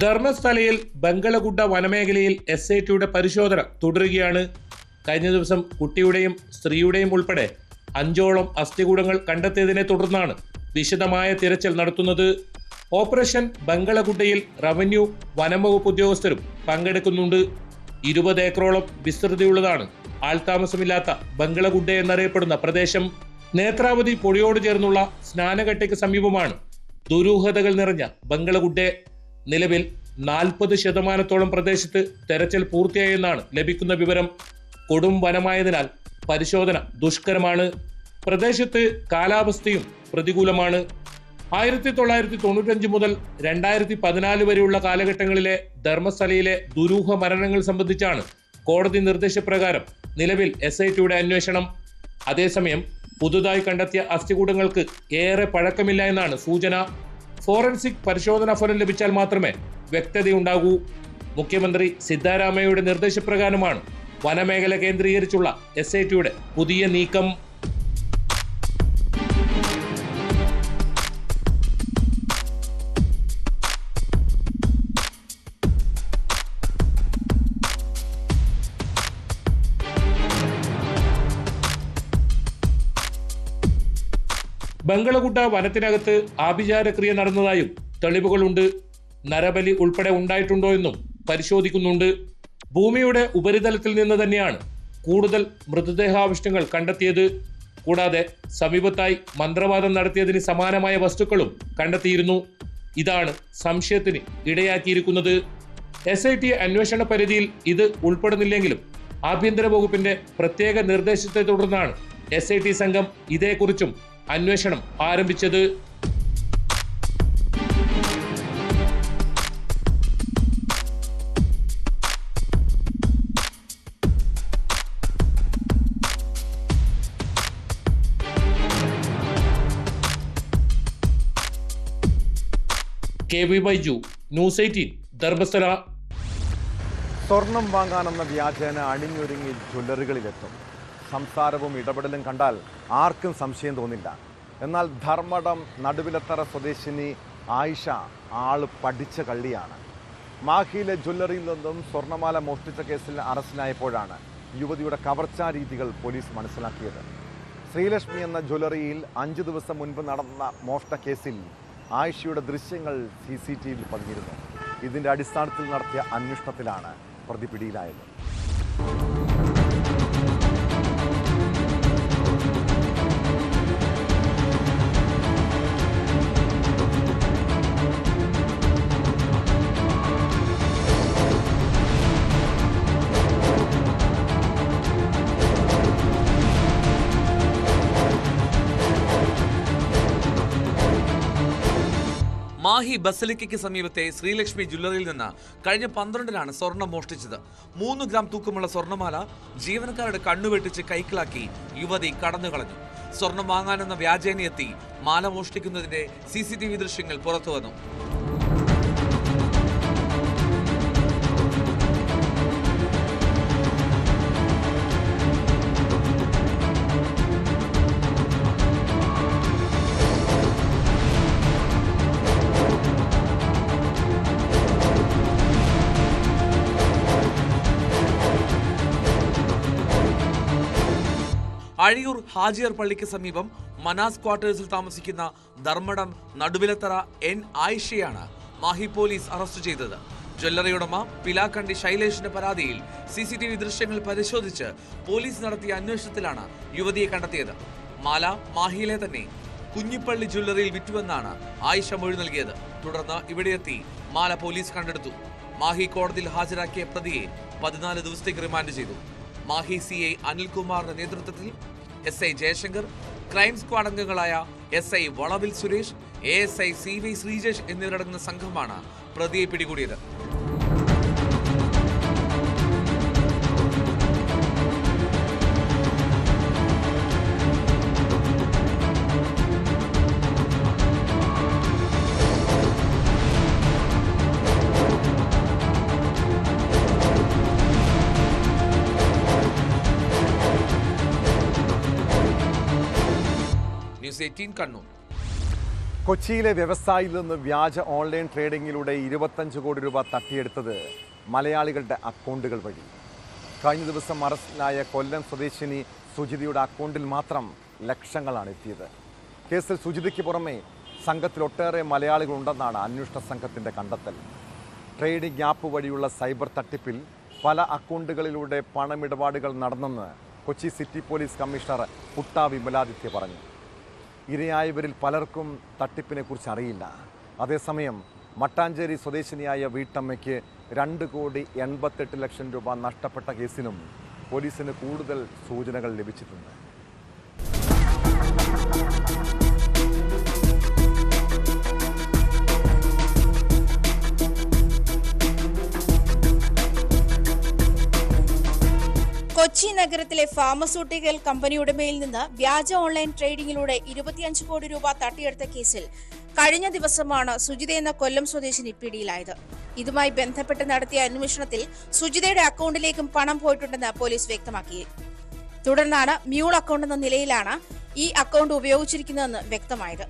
ധർമ്മസ്ഥലയിൽ ബംഗളഗുഡ വനമേഖലയിൽ SITയുടെ പരിശോധന തുടരുകയാണ്. കഴിഞ്ഞ ദിവസം കുട്ടിയുടെയും സ്ത്രീയുടെയും ഉൾപ്പെടെ 5ഓളം അസ്ഥികൂടങ്ങൾ കണ്ടെത്തിയതിനെ തുടർന്നാണ് വിശദമായ തിരച്ചിൽ നടത്തുന്നത്. ഓപ്പറേഷൻ ബംഗളഗുഡയിൽ റവന്യൂ വനംവകുപ്പ് ഉദ്യോഗസ്ഥരും പങ്കെടുക്കുന്നുണ്ട്. 20 ഏക്കറോളം വിസ്തൃതിയുള്ളതാണ് ആൾതാമസമില്ലാത്ത ബംഗളഗുഡ എന്നറിയപ്പെടുന്ന പ്രദേശം. നേത്രാവതി പുഴയോട് ചേർന്നുള്ള സ്നാനഘട്ടയ്ക്ക് സമീപമാണ് ദുരൂഹതകൾ നിറഞ്ഞ ബംഗളഗുഡ. നിലവിൽ 40% പ്രദേശത്ത് തെരച്ചിൽ പൂർത്തിയായെന്നാണ് ലഭിക്കുന്ന വിവരം. കൊടും വനമായതിനാൽ പരിശോധന ദുഷ്കരമാണ്. പ്രദേശത്ത് കാലാവസ്ഥയും പ്രതികൂലമാണ്. 1995 മുതൽ 2014 വരെയുള്ള കാലഘട്ടങ്ങളിലെ ധർമ്മസ്ഥലയിലെ ദുരൂഹ മരണങ്ങൾ സംബന്ധിച്ചാണ് കോടതി നിർദ്ദേശപ്രകാരം നിലവിൽ SITയുടെ അന്വേഷണം. അതേസമയം പുതുതായി കണ്ടെത്തിയ അസ്ഥികൂടങ്ങൾക്ക് ഏറെ പഴക്കമില്ല എന്നാണ് സൂചന. ഫോറൻസിക് പരിശോധനാ ഫലം ലഭിച്ചാൽ മാത്രമേ വ്യക്തതയുണ്ടാകൂ. മുഖ്യമന്ത്രി സിദ്ധാരാമയ്യയുടെ നിർദ്ദേശപ്രകാരമാണ് വനമേഖല കേന്ദ്രീകരിച്ചുള്ള SITയുടെ പുതിയ നീക്കം. ബംഗളഗുഡ വനത്തിനകത്ത് ആഭിചാരക്രിയ നടന്നതായും തെളിവുകളുണ്ട്. നരബലി ഉൾപ്പെടെ ഉണ്ടായിട്ടുണ്ടോ എന്നും പരിശോധിക്കുന്നുണ്ട്. ഭൂമിയുടെ ഉപരിതലത്തിൽ നിന്ന് തന്നെയാണ് കൂടുതൽ മൃതദേഹാവശിഷ്ടങ്ങൾ കണ്ടെത്തിയത്. കൂടാതെ സമീപത്തായി മന്ത്രവാദം നടത്തിയതിന് സമാനമായ വസ്തുക്കളും കണ്ടെത്തിയിരുന്നു. ഇതാണ് സംശയത്തിന് ഇടയാക്കിയിരിക്കുന്നത്. SIT അന്വേഷണ പരിധിയിൽ ഇത് ഉൾപ്പെടുന്നില്ലെങ്കിലും ആഭ്യന്തര വകുപ്പിന്റെ പ്രത്യേക നിർദ്ദേശത്തെ തുടർന്നാണ് SIT സംഘം ഇതേക്കുറിച്ചും അന്വേഷണം ആരംഭിച്ചത്. KV Baiju, news 18, Dharmasthala. സ്വർണം വാങ്ങാനെന്ന വ്യാജേന അണിഞ്ഞൊരുങ്ങി ജ്വല്ലറികളിലെത്തും. സംസാരവും ഇടപെടലും കണ്ടാൽ ആർക്കും സംശയം തോന്നില്ല. എന്നാൽ ധർമ്മടം നടുവിലത്തറ സ്വദേശിനി ആയിഷ ആള് പഠിച്ച കള്ളിയാണ്. മാഹിയിലെ ജ്വല്ലറിയിൽ നിന്നും സ്വർണ്ണമാല മോഷ്ടിച്ച കേസിൽ അറസ്റ്റിലായപ്പോഴാണ് യുവതിയുടെ കവർച്ചാ രീതികൾ പോലീസ് മനസ്സിലാക്കിയത്. ശ്രീലക്ഷ്മി എന്ന ജ്വല്ലറിയിൽ 5 ദിവസം മുൻപ് നടന്ന മോഷണ കേസിൽ ആയിഷയുടെ ദൃശ്യങ്ങൾ CCTVയിൽ പതിഞ്ഞിരുന്നു. ഇതിന്റെ അടിസ്ഥാനത്തിൽ നടത്തിയ അന്വേഷണത്തിലാണ് പ്രതി പിടിയിലായത്. മാഹി ബസലിക്കയ്ക്ക് സമീപത്തെ ശ്രീലക്ഷ്മി ജ്വല്ലറിയിൽ നിന്ന് കഴിഞ്ഞ 12-നാണ് സ്വർണം മോഷ്ടിച്ചത്. 3 ഗ്രാം തൂക്കമുള്ള സ്വർണ്ണമാല ജീവനക്കാരുടെ കണ്ണുവെട്ടിച്ച് കൈക്കലാക്കി യുവതി കടന്നുകളഞ്ഞു. സ്വർണം വാങ്ങാനെന്ന വ്യാജേനയെത്തി മാല മോഷ്ടിക്കുന്നതിന്റെ CCTV ദൃശ്യങ്ങൾ പുറത്തുവന്നു. അഴിയൂർ ഹാജിയർ പള്ളിക്ക് സമീപം മനാസ് ക്വാർട്ടേഴ്സിൽ താമസിക്കുന്ന ധർമ്മടം നടുവിലത്തറ N ആയിഷയാണ് മാഹി പോലീസ് അറസ്റ്റ് ചെയ്തത്. ജ്വല്ലറി ഉടമ പിലാക്കണ്ടി ശൈലേഷിന്റെ പരാതിയിൽ CCTV ദൃശ്യങ്ങൾ പരിശോധിച്ച് പോലീസ് നടത്തിയ അന്വേഷണത്തിലാണ് യുവതിയെ കണ്ടെത്തിയത്. മാല മാഹിയിലെ തന്നെ കുഞ്ഞിപ്പള്ളി ജ്വല്ലറിയിൽ വിറ്റുവെന്നാണ് ആയിഷ മൊഴി നൽകിയത്. തുടർന്ന് ഇവിടെയെത്തി മാല പോലീസ് കണ്ടെടുത്തു. മാഹി കോടതിയിൽ ഹാജരാക്കിയ പ്രതിയെ 14 ദിവസത്തേക്ക് റിമാൻഡ് ചെയ്തു. മാഹി CI അനിൽകുമാറിന്റെ നേതൃത്വത്തിൽ SI ജയശങ്കർ, ക്രൈം സ്ക്വാഡ് അംഗങ്ങളായ SI വളവിൽ സുരേഷ്, ASI CV ശ്രീജേഷ് എന്നിവരടങ്ങുന്ന സംഘമാണ് പ്രതിയെ പിടികൂടിയത്. ന്യൂസ് 18 കണ്ണൂർ. കൊച്ചിയിലെ വ്യവസായിയിൽ നിന്ന് വ്യാജ ഓൺലൈൻ ട്രേഡിംഗിലൂടെ 25 കോടി രൂപ തട്ടിയെടുത്തത് മലയാളികളുടെ അക്കൗണ്ടുകൾ വഴി. കഴിഞ്ഞ ദിവസം അറസ്റ്റിലായ കൊല്ലം സ്വദേശിനി സുജിതയുടെ അക്കൗണ്ടിൽ മാത്രം ലക്ഷങ്ങളാണ് എത്തിയത്. കേസിൽ സുജിതയ്ക്ക് പുറമെ സംഘത്തിൽ ഒട്ടേറെ മലയാളികളുണ്ടെന്നാണ് അന്വേഷണ സംഘത്തിൻ്റെ കണ്ടെത്തൽ. ട്രേഡിംഗ് ആപ്പ് വഴിയുള്ള സൈബർ തട്ടിപ്പിൽ പല അക്കൗണ്ടുകളിലൂടെ പണമിടപാടുകൾ നടന്നെന്ന് Kochi city police commissioner Putta Vimaladitya പറഞ്ഞു. ഇരയായവരിൽ പലർക്കും തട്ടിപ്പിനെ കുറിച്ച് അറിയില്ല. അതേസമയം മട്ടാഞ്ചേരി സ്വദേശിനിയായ വീട്ടമ്മയ്ക്ക് 2,88,00,000 രൂപ നഷ്ടപ്പെട്ട കേസിലും പോലീസിന് കൂടുതൽ സൂചനകൾ ലഭിച്ചിട്ടുണ്ട്. കൊച്ചി നഗരത്തിലെ ഫാർമസ്യൂട്ടിക്കൽ കമ്പനി ഉടമയിൽ നിന്ന് വ്യാജ ഓൺലൈൻ ട്രേഡിംഗിലൂടെ 25 കോടി രൂപ തട്ടിയെടുത്ത കേസിൽ കഴിഞ്ഞ ദിവസമാണ് സുജിത എന്ന കൊല്ലം സ്വദേശിനി പിടിയിലായത്. ഇതുമായി ബന്ധപ്പെട്ട് നടത്തിയ അന്വേഷണത്തിൽ സുജിതയുടെ അക്കൗണ്ടിലേക്കും പണം പോയിട്ടുണ്ടെന്ന് പോലീസ് വ്യക്തമാക്കി. തുടർന്നാണ് മ്യൂൾ അക്കൗണ്ട് എന്ന നിലയിലാണ് ഈ അക്കൗണ്ട് ഉപയോഗിച്ചിരിക്കുന്നതെന്ന് വ്യക്തമായത്.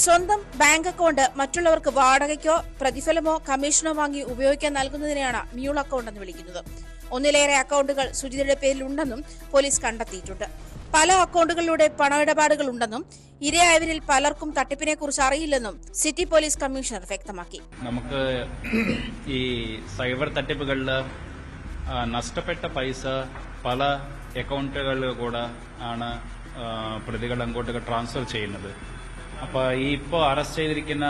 സ്വന്തം ബാങ്ക് അക്കൗണ്ട് മറ്റുള്ളവർക്ക് വാടകയ്ക്കോ പ്രതിഫലമോ കമ്മീഷനോ വാങ്ങി ഉപയോഗിക്കാൻ നൽകുന്നതിനെയാണ് മ്യൂൾ അക്കൗണ്ട് എന്ന് വിളിക്കുന്നത്. ഒന്നിലേറെ അക്കൗണ്ടുകൾ സുജിതയുടെ പേരിലുണ്ടെന്നും പോലീസ് കണ്ടെത്തിയിട്ടുണ്ട്. പല അക്കൗണ്ടുകളിലൂടെ പണമിടപാടുകൾ ഉണ്ടെന്നും ഇരയായവരിൽ പലർക്കും തട്ടിപ്പിനെ കുറിച്ച് അറിയില്ലെന്നും സിറ്റി പോലീസ് കമ്മീഷണർ വ്യക്തമാക്കി. നമുക്ക് ഈ സൈബർ തട്ടിപ്പുകളിൽ നഷ്ടപ്പെട്ട പൈസ പല അക്കൗണ്ടുകളിൽ കൂടെ ആണ് പ്രതികൾ അങ്ങോട്ടൊക്കെ ട്രാൻസ്ഫർ ചെയ്യുന്നത്. അപ്പോൾ ഈ ഇപ്പോൾ അറസ്റ്റ് ചെയ്തിരിക്കുന്ന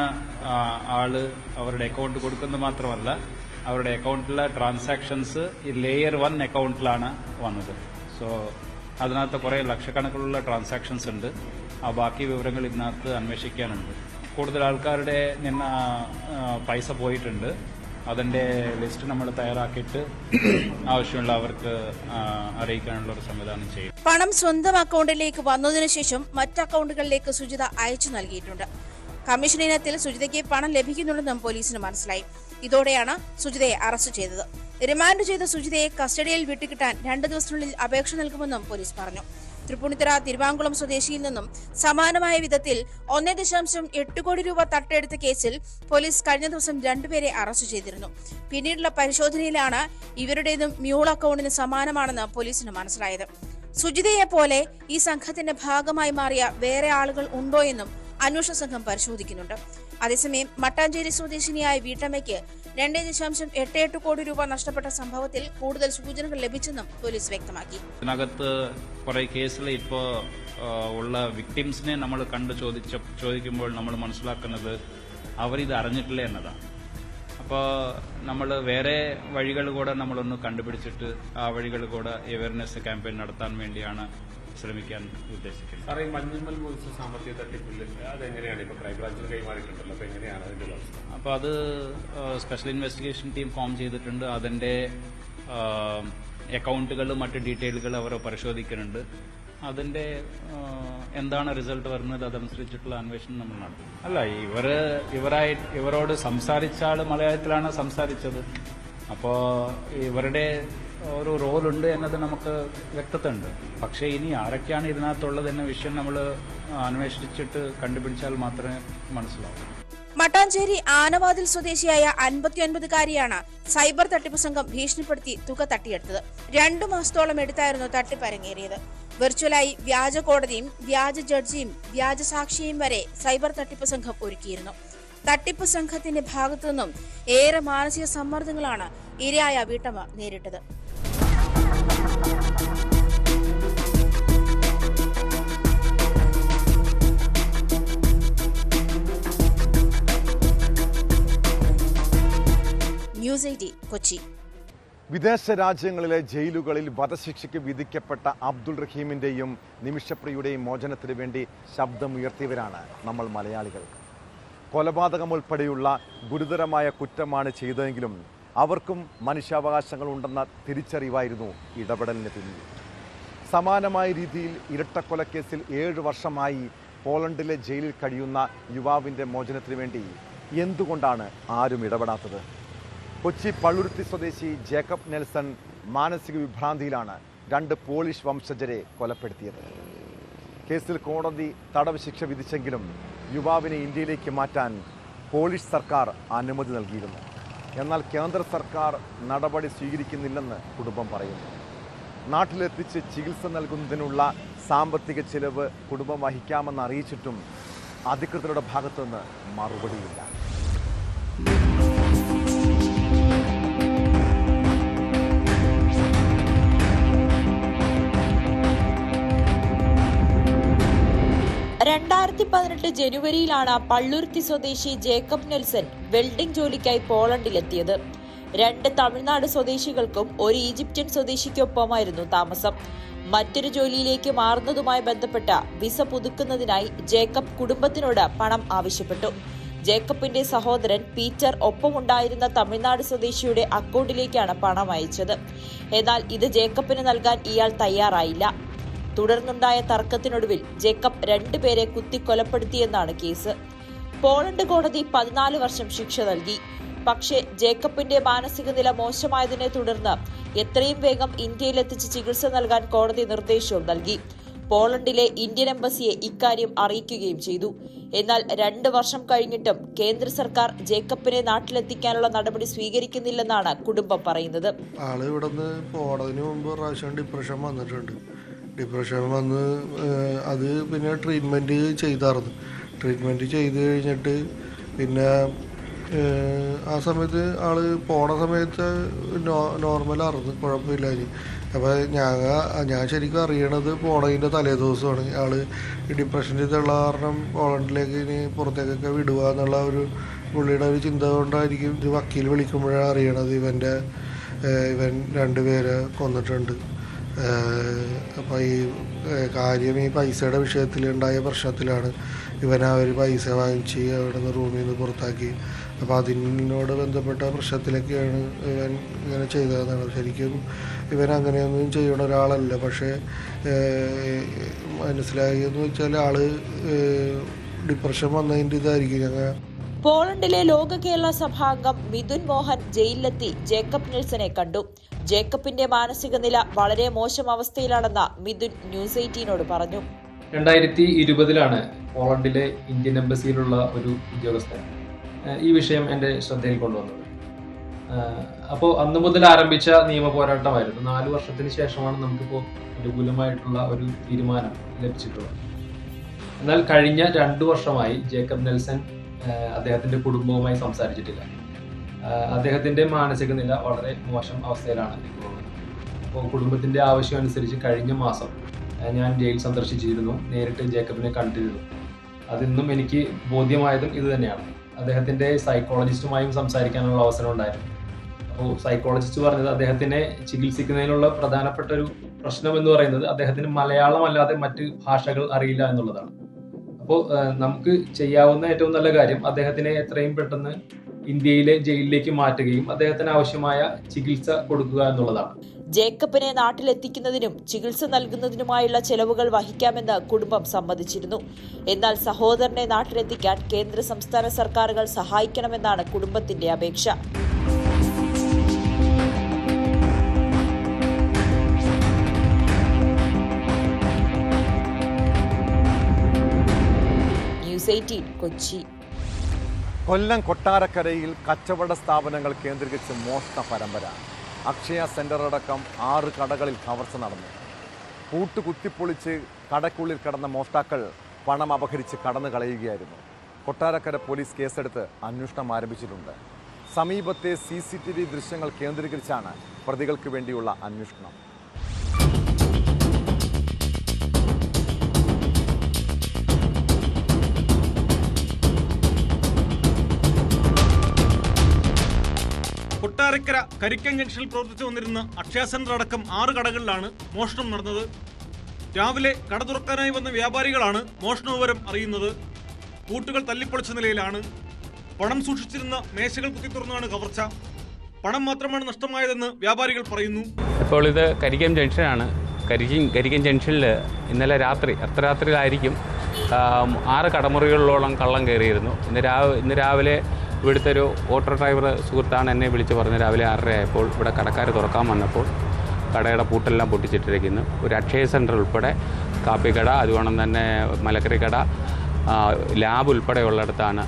ആള് അവരുടെ അക്കൗണ്ട് കൊടുക്കുന്നത് മാത്രമല്ല, അവരുടെ അക്കൗണ്ടിലെ ട്രാൻസാക്ഷൻസ് ഈ ലെയർ 1 അക്കൗണ്ടിലാണ് വന്നത്. സോ അതിനകത്ത് കുറേ ലക്ഷക്കണക്കിലുള്ള ട്രാൻസാക്ഷൻസ് ഉണ്ട്. ആ ബാക്കി വിവരങ്ങൾ ഇതിനകത്ത് അന്വേഷിക്കാനുണ്ട്. കൂടുതൽ ആൾക്കാരുടെ നിന്ന് പൈസ പോയിട്ടുണ്ട്. അതിൻ്റെ ലിസ്റ്റ് നമ്മൾ തയ്യാറാക്കിയിട്ട് ആവശ്യമുള്ള അവർക്ക് അറിയിക്കാനുള്ള ഒരു സംവിധാനം ചെയ്യും. പണം സ്വന്തം അക്കൗണ്ടിലേക്ക് വന്നതിനു ശേഷം മറ്റ് അക്കൗണ്ടുകളിലേക്ക് സുജിത അയച്ചു നൽകിയിട്ടുണ്ട്. കമ്മീഷൻ ഇനത്തിൽ സുജിതയ്ക്ക് പണം ലഭിക്കുന്നുണ്ടെന്നും പോലീസിന് മനസ്സിലായി. ഇതോടെയാണ് സുജിതയെ അറസ്റ്റ് ചെയ്തത്. റിമാൻഡ് ചെയ്ത സുജിതയെ കസ്റ്റഡിയിൽ വിട്ടുകിട്ടാൻ 2 ദിവസത്തിനുള്ളിൽ അപേക്ഷ നൽകുമെന്നും പോലീസ് പറഞ്ഞു. തൃപ്പൂണിത്തുറ തിരുവാങ്കുളം സ്വദേശിയിൽ നിന്നും സമാനമായ വിധത്തിൽ 1.8 കോടി രൂപ തട്ടിയെടുത്ത കേസിൽ പോലീസ് കഴിഞ്ഞ ദിവസം 2 പേരെ അറസ്റ്റ് ചെയ്തിരുന്നു. പിന്നീടുള്ള പരിശോധനയിലാണ് ഇവരുടേതും മ്യൂൾ അക്കൗണ്ടിന് സമാനമാണെന്ന് പോലീസിന് മനസ്സിലായത്. സുജിതയെ പോലെ ഈ സംഘത്തിന്റെ ഭാഗമായി മാറിയ വേറെ ആളുകൾ ഉണ്ടോ എന്നും അന്വേഷണ സംഘം പരിശോധിക്കുന്നുണ്ട്. അതേസമയം മട്ടാഞ്ചേരി സ്വദേശിനിയായ വീട്ടമ്മയ്ക്ക് 2.88 കോടി രൂപ നഷ്ടപ്പെട്ട സംഭവത്തിൽ കൂടുതൽ സൂചനകൾ ലഭിച്ചെന്നും പോലീസ് വ്യക്തമാക്കി. ഇതിനകത്ത് കുറെ കേസിൽ ഇപ്പോൾ ഉള്ള വിക്ടിംസിനെ നമ്മൾ കണ്ട് ചോദിക്കുമ്പോൾ നമ്മൾ മനസ്സിലാക്കുന്നത് അവരിത് അറിഞ്ഞിട്ടില്ല എന്നതാണ്. അപ്പോൾ നമ്മൾ വേറെ വഴികൾ കൂടെ നമ്മളൊന്ന് കണ്ടുപിടിച്ചിട്ട് ആ വഴികൾ കൂടെ അവയർനെസ് ക്യാമ്പയിൻ നടത്താൻ വേണ്ടിയാണ് ശ്രമിക്കാൻ ഉദ്ദേശിക്കുന്നത്. സാറേ, മഞ്ഞുമ്മൽ മൂൽസ് സാമ്പത്തിക തട്ടിപ്പിൽ അതെങ്ങനെയാണ് ഇപ്പോൾ ക്രൈംബ്രാഞ്ചിൽ കൈമാറിയിട്ടുണ്ടല്ലോ, അപ്പോൾ എങ്ങനെയാണ് അതിന്റെ അവസ്ഥ? അപ്പോൾ അത് സ്പെഷ്യൽ ഇൻവെസ്റ്റിഗേഷൻ ടീം ഫോം ചെയ്തിട്ടുണ്ട്. അതിന്റെ അക്കൗണ്ടുകൾ മറ്റ് ഡീറ്റെയിലുകൾ അവർ പരിശോധിക്കുന്നുണ്ട്. അതിന്റെ എന്താണ് റിസൾട്ട് വരുന്നത് അതനുസരിച്ചിട്ടുള്ള അന്വേഷണം നമ്മൾ നടത്തും. അല്ല, ഇവരോട് സംസാരിച്ച ആൾ മലയാളത്തിലാണ് സംസാരിച്ചത്. അപ്പോൾ ഇവരുടെ ഒരു റോളുണ്ട് എന്നത് നമുക്ക് വ്യക്തത ഉണ്ട്. പക്ഷേ ഇനി ആരൊക്കെയാണ് ഇതിനകത്തുള്ളത് എന്ന വിഷയം നമ്മൾ അന്വേഷിച്ചിട്ട് കണ്ടുപിടിച്ചാൽ മാത്രമേ മനസ്സിലാവൂ. മട്ടാഞ്ചേരി ആനവാതിൽ സ്വദേശിയായ 59-കാരിയാണ് സൈബർ തട്ടിപ്പ് സംഘം ഭീഷണിപ്പെടുത്തി തുക തട്ടിയെടുത്തത്. 2 മാസത്തോളം എടുത്തായിരുന്നു തട്ടിപ്പ് അരങ്ങേറിയത്. വെർച്വലായി വ്യാജ കോടതിയും വ്യാജ ജഡ്ജിയും വ്യാജ സാക്ഷിയും വരെ സൈബർ തട്ടിപ്പ് സംഘം ഒരുക്കിയിരുന്നു. തട്ടിപ്പ് സംഘത്തിന്റെ ഭാഗത്തു നിന്നും ഏറെ മാനസിക സമ്മർദ്ദങ്ങളാണ് ഇരയായ വീട്ടമ്മ നേരിട്ടത്. ന്യൂസ് 18 കൊച്ചി. വിദേശ രാജ്യങ്ങളിലെ ജയിലുകളിൽ വധശിക്ഷയ്ക്ക് വിധിക്കപ്പെട്ട അബ്ദുൾ റഹീമിൻ്റെയും നിമിഷപ്രിയുടെയും മോചനത്തിന് വേണ്ടി ശബ്ദമുയർത്തിയവരാണ് നമ്മൾ മലയാളികൾ. കൊലപാതകം ഉൾപ്പെടെയുള്ള ഗുരുതരമായ കുറ്റമാണ് ചെയ്തതെങ്കിലും അവർക്കും മനുഷ്യാവകാശങ്ങൾ ഉണ്ടെന്ന തിരിച്ചറിവായിരുന്നു ഇടപെടലിന് പിന്നിൽ. സമാനമായ രീതിയിൽ ഇരട്ടക്കൊലക്കേസിൽ 7 വർഷമായി പോളണ്ടിലെ ജയിലിൽ കഴിയുന്ന യുവാവിൻ്റെ മോചനത്തിന് വേണ്ടി എന്തുകൊണ്ടാണ് ആരും ഇടപെടാത്തത്? കൊച്ചി പള്ളുരുത്തി സ്വദേശി ജേക്കബ് നെൽസൺ മാനസിക വിഭ്രാന്തിയിലാണ് 2 പോളിഷ് വംശജരെ കൊലപ്പെടുത്തിയത്. കേസിൽ കോടതി തടവ് ശിക്ഷ വിധിച്ചെങ്കിലും യുവാവിനെ ഇന്ത്യയിലേക്ക് മാറ്റാൻ പോളിഷ് സർക്കാർ അനുമതി നൽകിയിരുന്നു. എന്നാൽ കേന്ദ്ര സർക്കാർ നടപടി സ്വീകരിക്കുന്നില്ലെന്ന് കുടുംബം പറയുന്നു. നാട്ടിലെത്തിച്ച് ചികിത്സ നൽകുന്നതിനുള്ള സാമ്പത്തിക ചിലവ് കുടുംബം വഹിക്കാമെന്ന് അറിയിച്ചിട്ടും അധികൃതരുടെ ഭാഗത്തുനിന്ന് മറുപടിയില്ല. ജനുവരിയിലാണ് പള്ളുരുത്തി സ്വദേശി ജേക്കബ് നെൽസൺ വെൽഡിംഗ് ജോലിക്കായി പോളണ്ടിലെത്തിയത്. 2 തമിഴ്നാട് സ്വദേശികൾക്കും 1 ഈജിപ്ഷ്യൻ സ്വദേശിക്കൊപ്പമായിരുന്നു താമസം. മറ്റൊരു ജോലിയിലേക്ക് മാറുന്നതുമായി ബന്ധപ്പെട്ട വിസ പുതുക്കുന്നതിനായി ജേക്കബ് കുടുംബത്തിനോട് പണം ആവശ്യപ്പെട്ടു. ജേക്കബിന്റെ സഹോദരൻ പീറ്റർ ഒപ്പമുണ്ടായിരുന്ന തമിഴ്നാട് സ്വദേശിയുടെ അക്കൗണ്ടിലേക്കാണ് പണം അയച്ചത്. എന്നാൽ ഇത് ജേക്കബിന് നൽകാൻ ഇയാൾ തയ്യാറായില്ല. തുടർന്നുണ്ടായ തർക്കത്തിനൊടുവിൽ ജേക്കബ് 2 പേരെ കുത്തിക്കൊലപ്പെടുത്തിയെന്നാണ് കേസ്. പോളണ്ട് കോടതി 14 വർഷം ശിക്ഷ നൽകി. പക്ഷേ ജേക്കബിന്റെ മാനസിക നില മോശമായതിനെ തുടർന്ന് എത്രയും വേഗം ഇന്ത്യയിലെത്തിച്ച് ചികിത്സ നൽകാൻ കോടതി നിർദ്ദേശവും നൽകി. പോളണ്ടിലെ ഇന്ത്യൻ എംബസിയെ ഇക്കാര്യം അറിയിക്കുകയും ചെയ്തു. എന്നാൽ 2 വർഷം കഴിഞ്ഞിട്ടും കേന്ദ്ര സർക്കാർ ജേക്കബിനെ നാട്ടിലെത്തിക്കാനുള്ള നടപടി സ്വീകരിക്കുന്നില്ലെന്നാണ് കുടുംബം പറയുന്നത്. ആള് ഇവിടുന്ന് പോണതിന് മുമ്പ് പ്രാവശ്യം ഡിപ്രഷൻ വന്നിട്ടുണ്ട്. ഡിപ്രഷൻ വന്ന് അത് പിന്നെ ട്രീറ്റ്മെൻറ്റ് ചെയ്തായിരുന്നു. ട്രീറ്റ്മെൻറ്റ് ചെയ്ത് കഴിഞ്ഞിട്ട് പിന്നെ ആ സമയത്ത് ആള് പോണ സമയത്ത് നോർമലായിരുന്നു, കുഴപ്പമില്ല. അപ്പോൾ ഞാൻ ശരിക്കും അറിയണത് പോണതിൻ്റെ തലേ ദിവസമാണ്. ആള് ഡിപ്രഷൻ്റെ ഇതുള്ള കാരണം പോളണ്ടിലേക്ക് ഇനി പുറത്തേക്കൊക്കെ വിടുക എന്നുള്ള ഒരു പുള്ളിയുടെ ഒരു ചിന്ത കൊണ്ടായിരിക്കും ഇത് വക്കീൽ വിളിക്കുമ്പോഴാണ് അറിയണത് ഇവൻ 2 പേരെ കൊന്നിട്ടുണ്ട്. അപ്പോൾ ഈ കാര്യം ഈ പൈസയുടെ വിഷയത്തിലുണ്ടായ പ്രശ്നത്തിലാണ് അവർ പൈസ വാങ്ങിച്ച് അവിടെ നിന്ന് റൂമിൽ നിന്ന് പുറത്താക്കി. അപ്പോൾ അതിനോട് ബന്ധപ്പെട്ട പ്രശ്നത്തിലൊക്കെയാണ് ഇവൻ ഇങ്ങനെ ചെയ്തതെന്നാണ്. ശരിക്കും ഇവൻ അങ്ങനെയൊന്നും ചെയ്യണ ഒരാളല്ല. പക്ഷേ മനസ്സിലായെന്ന് വെച്ചാൽ ആള് ഡിപ്രഷൻ വന്നതിൻ്റെ ഇതായിരിക്കും. പോളണ്ടിലെ ലോക കേരള സഭാംഗം മിഥുൻ മോഹൻ ജയിലിലെത്തി ജേക്കബ് നെൽസനെ കണ്ടു. ജേക്കബിന്റെ മാനസിക നില വളരെ മോശം അവസ്ഥയിലാണെന്ന് മിഥുൻ ന്യൂസ് 18നോട് പറഞ്ഞു. 2020 പോളണ്ടിലെ ഇന്ത്യൻ എംബസിയിലുള്ള ഒരു ഉദ്യോഗസ്ഥൻ ഈ വിഷയം എൻ്റെ ശ്രദ്ധയിൽ കൊണ്ടുവന്നത്. അപ്പോൾ അന്നു മുതൽ ആരംഭിച്ച നിയമ പോരാട്ടമായിരുന്നു. 4 വർഷത്തിന് ശേഷമാണ് നമുക്കിപ്പോൾ അനുകൂലമായിട്ടുള്ള ഒരു തീരുമാനം ലഭിച്ചിട്ടുള്ളത്. എന്നാൽ കഴിഞ്ഞ 2 വർഷമായി ജേക്കബ് നെൽസൺ അദ്ദേഹത്തിൻ്റെ കുടുംബവുമായി സംസാരിച്ചിട്ടില്ല. അദ്ദേഹത്തിൻ്റെ മാനസിക നില വളരെ മോശം അവസ്ഥയിലാണ് ഇപ്പോൾ. അപ്പോൾ കുടുംബത്തിൻ്റെ ആവശ്യം അനുസരിച്ച് കഴിഞ്ഞ മാസം ഞാൻ ജയിൽ സന്ദർശിച്ചിരുന്നു. നേരിട്ട് ജേക്കബിനെ കണ്ടിരുന്നു. അതിന്നും എനിക്ക് ബോധ്യമായതും ഇത് തന്നെയാണ്. അദ്ദേഹത്തിൻ്റെ സൈക്കോളജിസ്റ്റുമായും സംസാരിക്കാനുള്ള അവസരം ഉണ്ടായിരുന്നു. അപ്പോൾ സൈക്കോളജിസ്റ്റ് പറഞ്ഞത് അദ്ദേഹത്തിനെ ചികിത്സിക്കുന്നതിനുള്ള പ്രധാനപ്പെട്ട ഒരു പ്രശ്നം എന്ന് പറയുന്നത് അദ്ദേഹത്തിന് മലയാളം അല്ലാതെ മറ്റ് ഭാഷകൾ അറിയില്ല എന്നുള്ളതാണ്. അപ്പോൾ നമുക്ക് ചെയ്യാവുന്ന ഏറ്റവും നല്ല കാര്യം അദ്ദേഹത്തിനെ എത്രയും പെട്ടെന്ന് ഇന്ത്യയിലെ ജയിലിലേക്ക് മാറ്റുകയും അദ്ദേഹത്തിന് ആവശ്യമായ ചികിത്സ കൊടുക്കുക എന്നുള്ളതാണ്. ജേക്കബിനെ നാട്ടിലെത്തിക്കുന്നതിനും ചികിത്സ നൽകുന്നതിനുമായുള്ള ചെലവുകൾ വഹിക്കാമെന്ന് കുടുംബം സമ്മതിച്ചിരുന്നു. എന്നാൽ സഹോദരനെ നാട്ടിലെത്തിക്കാൻ കേന്ദ്ര സംസ്ഥാന സർക്കാരുകൾ സഹായിക്കണമെന്നാണ് കുടുംബത്തിന്റെ അപേക്ഷ. ന്യൂസ് 18 കൊച്ചി. കൊല്ലം കൊട്ടാരക്കരയിൽ കച്ചവട സ്ഥാപനങ്ങൾ കേന്ദ്രീകരിച്ച് മോഷണ പരമ്പര. അക്ഷയ സെന്റർ അടക്കം 6 കടകളിൽ കവർച്ച നടന്നു. പൂട്ട് കുത്തിപ്പൊളിച്ച് കടയ്ക്കുള്ളിൽ കിടന്ന മോഷ്ടാക്കൾ പണം അപഹരിച്ച് കടന്നു കളയുകയായിരുന്നു. കൊട്ടാരക്കര പോലീസ് കേസെടുത്ത് അന്വേഷണം ആരംഭിച്ചിട്ടുണ്ട്. സമീപത്തെ CCTV ദൃശ്യങ്ങൾ കേന്ദ്രീകരിച്ചാണ് പ്രതികൾക്ക് വേണ്ടിയുള്ള അന്വേഷണം. കൊട്ടാരക്കര കരിക്കൻ ജംഗ്ഷനിൽ പ്രവർത്തിച്ചു വന്നിരുന്ന അക്ഷയ സെന്റർ അടക്കം 6 കടകളിലാണ് മോഷണം നടന്നത്. രാവിലെ കട തുറക്കാനായി വന്ന വ്യാപാരികളാണ് മോഷണ വിവരം അറിയുന്നത്. പൂട്ടുകൾ തല്ലിപ്പൊളിച്ച നിലയിലാണ്. പണം സൂക്ഷിച്ചിരുന്ന മേശകൾ കുത്തി തുറന്നാണ് കവർച്ച. പണം മാത്രമാണ് നഷ്ടമായതെന്ന് വ്യാപാരികൾ പറയുന്നു. ഇപ്പോൾ ഇത് കരിക്കൻ ജംഗ്ഷനാണ്. കരിക്കൻ ജംഗ്ഷനിൽ ഇന്നലെ രാത്രി അർദ്ധരാത്രിയിലായിരിക്കും 6 കടമുറികളിലോളം കള്ളം കയറിയിരുന്നു. ഇന്ന് രാവിലെ ഇവിടുത്തെ ഒരു ഓട്ടോ ഡ്രൈവർ സുഹൃത്താണ് എന്നെ വിളിച്ച് പറഞ്ഞ് രാവിലെ 6:30 ആയപ്പോൾ ഇവിടെ കടക്കാർ തുറക്കാൻ വന്നപ്പോൾ കടയുടെ പൂട്ടെല്ലാം പൊട്ടിച്ചിട്ടിരിക്കുന്നു. ഒരു അക്ഷയ സെൻറ്റർ ഉൾപ്പെടെ കാപ്പിക്കട, അതുകൊണ്ട് തന്നെ മലക്കറി കട, ലാബ് ഉൾപ്പെടെയുള്ളിടത്താണ്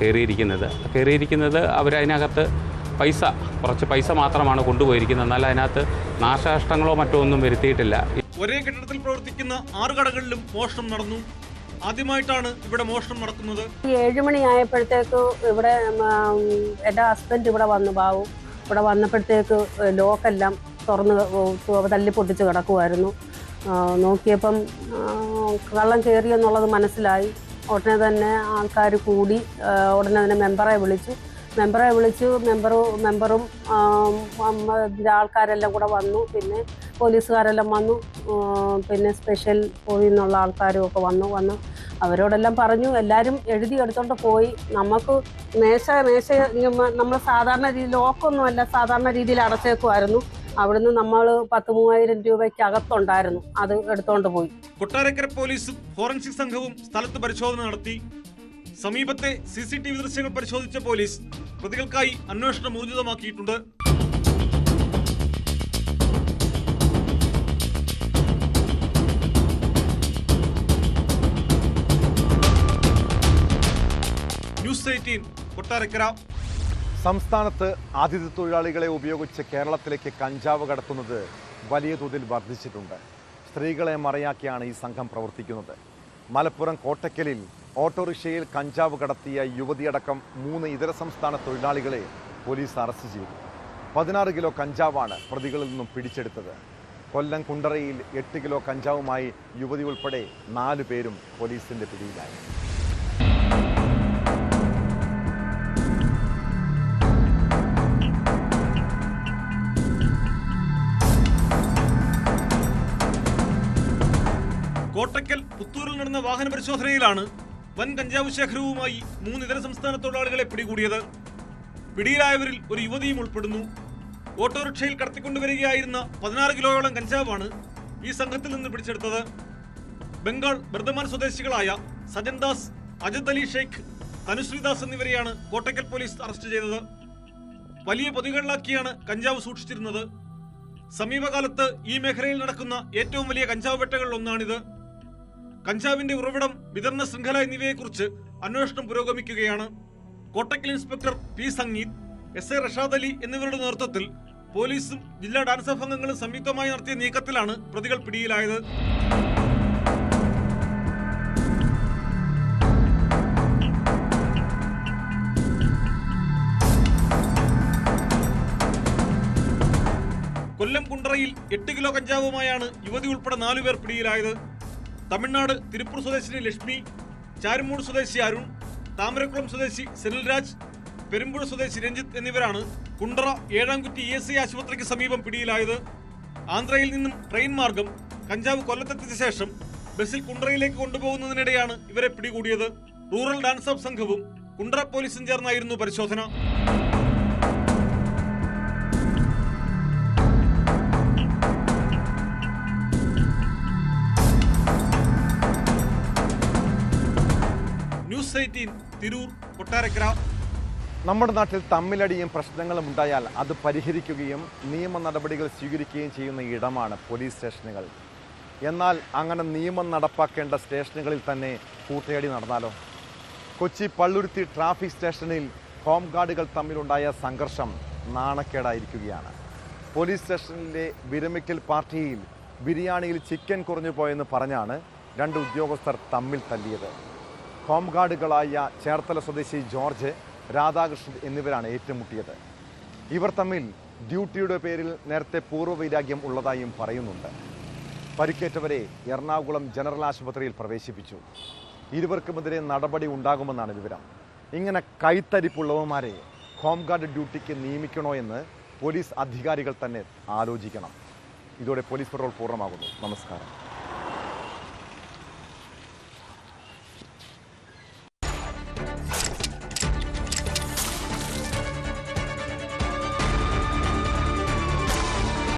കയറിയിരിക്കുന്നത്. അവരതിനകത്ത് കുറച്ച് പൈസ മാത്രമാണ് കൊണ്ടുപോയിരിക്കുന്നത്. എന്നാൽ അതിനകത്ത് നാശനഷ്ടങ്ങളോ മറ്റോ ഒന്നും വരുത്തിയിട്ടില്ല. ഒരേ കെട്ടിടത്തിൽ പ്രവർത്തിക്കുന്ന 6 കടകളിലും മോഷണം നടന്നു. ആദ്യമായിട്ടാണ് ഇവിടെ മോഷണം നടക്കുന്നത്. 7 മണിയായപ്പോഴത്തേക്ക് ഇവിടെ എൻ്റെ ഹസ്ബൻഡ് ഇവിടെ വന്നു. ബാബു ഇവിടെ വന്നപ്പോഴത്തേക്ക് ലോക്കെല്ലാം തുറന്ന് തല്ലിപ്പൊട്ടിച്ച് കിടക്കുമായിരുന്നു. നോക്കിയപ്പം കള്ളം കയറിയെന്നുള്ളത് മനസ്സിലായി. ഉടനെ തന്നെ ആൾക്കാർ കൂടി ഉടനെ തന്നെ മെമ്പറെ വിളിച്ചു. മെമ്പറും ആൾക്കാരെല്ലാം കൂടെ വന്നു. പിന്നെ പോലീസുകാരെല്ലാം വന്നു. പിന്നെ സ്പെഷ്യൽ പോയി എന്നുള്ള ആൾക്കാരും ഒക്കെ വന്നു അവരോടെല്ലാം പറഞ്ഞു. എല്ലാവരും എഴുതി എടുത്തോണ്ട് പോയി. നമുക്ക് മേശ നമ്മൾ സാധാരണ രീതിയിൽ ലോക്കൊന്നുമല്ല, സാധാരണ രീതിയിൽ അടച്ചേക്കുമായിരുന്നു. അവിടുന്ന് നമ്മൾ 10,000-3,000 രൂപയ്ക്ക് അകത്തുണ്ടായിരുന്നു. അത് എടുത്തോണ്ട് പോയി. കൊട്ടാരക്കര പോലീസും ഫോറൻസിക് സംഘവും സ്ഥലത്ത് പരിശോധന നടത്തി. സമീപത്തെ CCTV ദൃശ്യങ്ങൾ പരിശോധിച്ച പോലീസ് പ്രതികൾക്കായി അന്വേഷണം ഊർജിതമാക്കിയിട്ടുണ്ട്. ന്യൂസ് 18 കൊട്ടാരക്കര. സംസ്ഥാനത്ത് അതിഥി തൊഴിലാളികളെ ഉപയോഗിച്ച് കേരളത്തിലേക്ക് കഞ്ചാവ് കടത്തുന്നത് വലിയ തോതിൽ വർദ്ധിച്ചിട്ടുണ്ട്. സ്ത്രീകളെ മറയാക്കിയാണ് ഈ സംഘം പ്രവർത്തിക്കുന്നത്. മലപ്പുറം കോട്ടക്കലിൽ ഓട്ടോറിക്ഷയിൽ കഞ്ചാവ് കടത്തിയ യുവതിയടക്കം 3 ഇതര സംസ്ഥാന തൊഴിലാളികളെ പോലീസ് അറസ്റ്റ് ചെയ്തു. 16 കിലോ കഞ്ചാവാണ് പ്രതികളിൽ നിന്നും പിടിച്ചെടുത്തത്. കൊല്ലം കുണ്ടറയിൽ 8 കിലോ കഞ്ചാവുമായി യുവതി ഉൾപ്പെടെ 4 പേരും പോലീസിന്റെ പിടിയിലായി. കോട്ടക്കൽ പുത്തൂരിൽ നടന്ന വാഹന പരിശോധനയിലാണ് വൻ കഞ്ചാവ് ശേഖരവുമായി 3 ഇതര സംസ്ഥാന തൊഴിലാളികളെ പിടികൂടിയത്. പിടിയിലായവരിൽ ഒരു യുവതിയും ഉൾപ്പെടുന്നു. ഓട്ടോറിക്ഷയിൽ കടത്തിക്കൊണ്ടുവരികയായിരുന്ന 16 കിലോയോളം കഞ്ചാവാണ് ഈ സംഘത്തിൽ നിന്ന് പിടിച്ചെടുത്തത്. ബംഗാൾ ബർദമാൻ സ്വദേശികളായ സജൻ ദാസ്, അജദ് അലി ഷെയ്ഖ്, തനുശ്രീദാസ് എന്നിവരെയാണ് കോട്ടയ്ക്കൽ പോലീസ് അറസ്റ്റ് ചെയ്തത്. വലിയ പൊതികളിലാക്കിയാണ് കഞ്ചാവ് സൂക്ഷിച്ചിരുന്നത്. സമീപകാലത്ത് ഈ മേഖലയിൽ നടക്കുന്ന ഏറ്റവും വലിയ കഞ്ചാവ് വേട്ടകളിൽ ഒന്നാണിത്. കഞ്ചാവിന്റെ ഉറവിടം, വിതരണ ശൃംഖല എന്നിവയെക്കുറിച്ച് അന്വേഷണം പുരോഗമിക്കുകയാണ്. Kottakkal inspector P Sangeeth, SI. Rashad Ali എന്നിവരുടെ നേതൃത്വത്തിൽ പോലീസും ജില്ലാ ഡാൻസ് ഓഫ് അംഗങ്ങളും സംയുക്തമായി നടത്തിയ നീക്കത്തിലാണ് പ്രതികൾ പിടിയിലായത്. കൊല്ലം കുണ്ടറയിൽ 8 കിലോ കഞ്ചാവുമായാണ് യുവതി ഉൾപ്പെടെ 4 പേർ പിടിയിലായത്. തമിഴ്നാട് തിരുപ്പൂർ സ്വദേശിനി ലക്ഷ്മി, ചാരുമൂട് സ്വദേശി അരുൺ, താമരക്കുളം സ്വദേശി സെനിൽരാജ്, പെരുമ്പുഴ സ്വദേശി രഞ്ജിത്ത് എന്നിവരാണ് കുണ്ടറ ഏഴാംകുറ്റി ESI ആശുപത്രിക്ക് സമീപം പിടിയിലായത്. ആന്ധ്രയിൽ നിന്നും ട്രെയിൻ മാർഗം കഞ്ചാവ് കൊല്ലത്തെത്തിച്ച ശേഷം ബസ്സിൽ കുണ്ടറയിലേക്ക് കൊണ്ടുപോകുന്നതിനിടെയാണ് ഇവരെ പിടികൂടിയത്. റൂറൽ ഡാൻസ് ഓഫ് സംഘവും കുണ്ടറ പോലീസും ചേർന്നായിരുന്നു പരിശോധന. ന്യൂസ് 18 തിരൂർ, കൊട്ടാരക്കര. നമ്മുടെ നാട്ടിൽ തമ്മിലടിയും പ്രശ്നങ്ങളും ഉണ്ടായാൽ അത് പരിഹരിക്കുകയും നിയമ നടപടികൾ സ്വീകരിക്കുകയും ചെയ്യുന്ന ഇടമാണ് പോലീസ് സ്റ്റേഷനുകൾ. എന്നാൽ അങ്ങനെ നിയമം നടപ്പാക്കേണ്ട സ്റ്റേഷനുകളിൽ തന്നെ കൂട്ടയടി നടന്നാലോ? കൊച്ചി പള്ളുരുത്തി ട്രാഫിക് സ്റ്റേഷനിൽ ഹോം ഗാർഡുകൾ തമ്മിലുണ്ടായ സംഘർഷം നാണക്കേടായിരിക്കുകയാണ്. പോലീസ് സ്റ്റേഷനിലെ വിരമിക്കൽ പാർട്ടിയിൽ ബിരിയാണിയിൽ ചിക്കൻ കുറഞ്ഞു പോയെന്ന് പറഞ്ഞാണ് 2 ഉദ്യോഗസ്ഥർ തമ്മിൽ തല്ലിയത്. ഹോം ഗാർഡുകളായ ചേർത്തല സ്വദേശി ജോർജ്, രാധാകൃഷ്ണൻ എന്നിവരാണ് ഏറ്റുമുട്ടിയത്. ഇവർ തമ്മിൽ ഡ്യൂട്ടിയുടെ പേരിൽ നേരത്തെ പൂർവ്വവൈരാഗ്യം ഉള്ളതായും പറയുന്നുണ്ട്. പരിക്കേറ്റവരെ എറണാകുളം ജനറൽ ആശുപത്രിയിൽ പ്രവേശിപ്പിച്ചു. ഇരുവർക്കുമെതിരെ നടപടി ഉണ്ടാകുമെന്നാണ് വിവരം. ഇങ്ങനെ കൈത്തരിപ്പുള്ളവന്മാരെ ഹോം ഗാർഡ് ഡ്യൂട്ടിക്ക് നിയമിക്കണോ എന്ന് പോലീസ് അധികാരികൾ തന്നെ ആലോചിക്കണം. ഇതോടെ പോലീസ് പട്രോൾ പൂർണ്ണമാകുന്നു. നമസ്കാരം.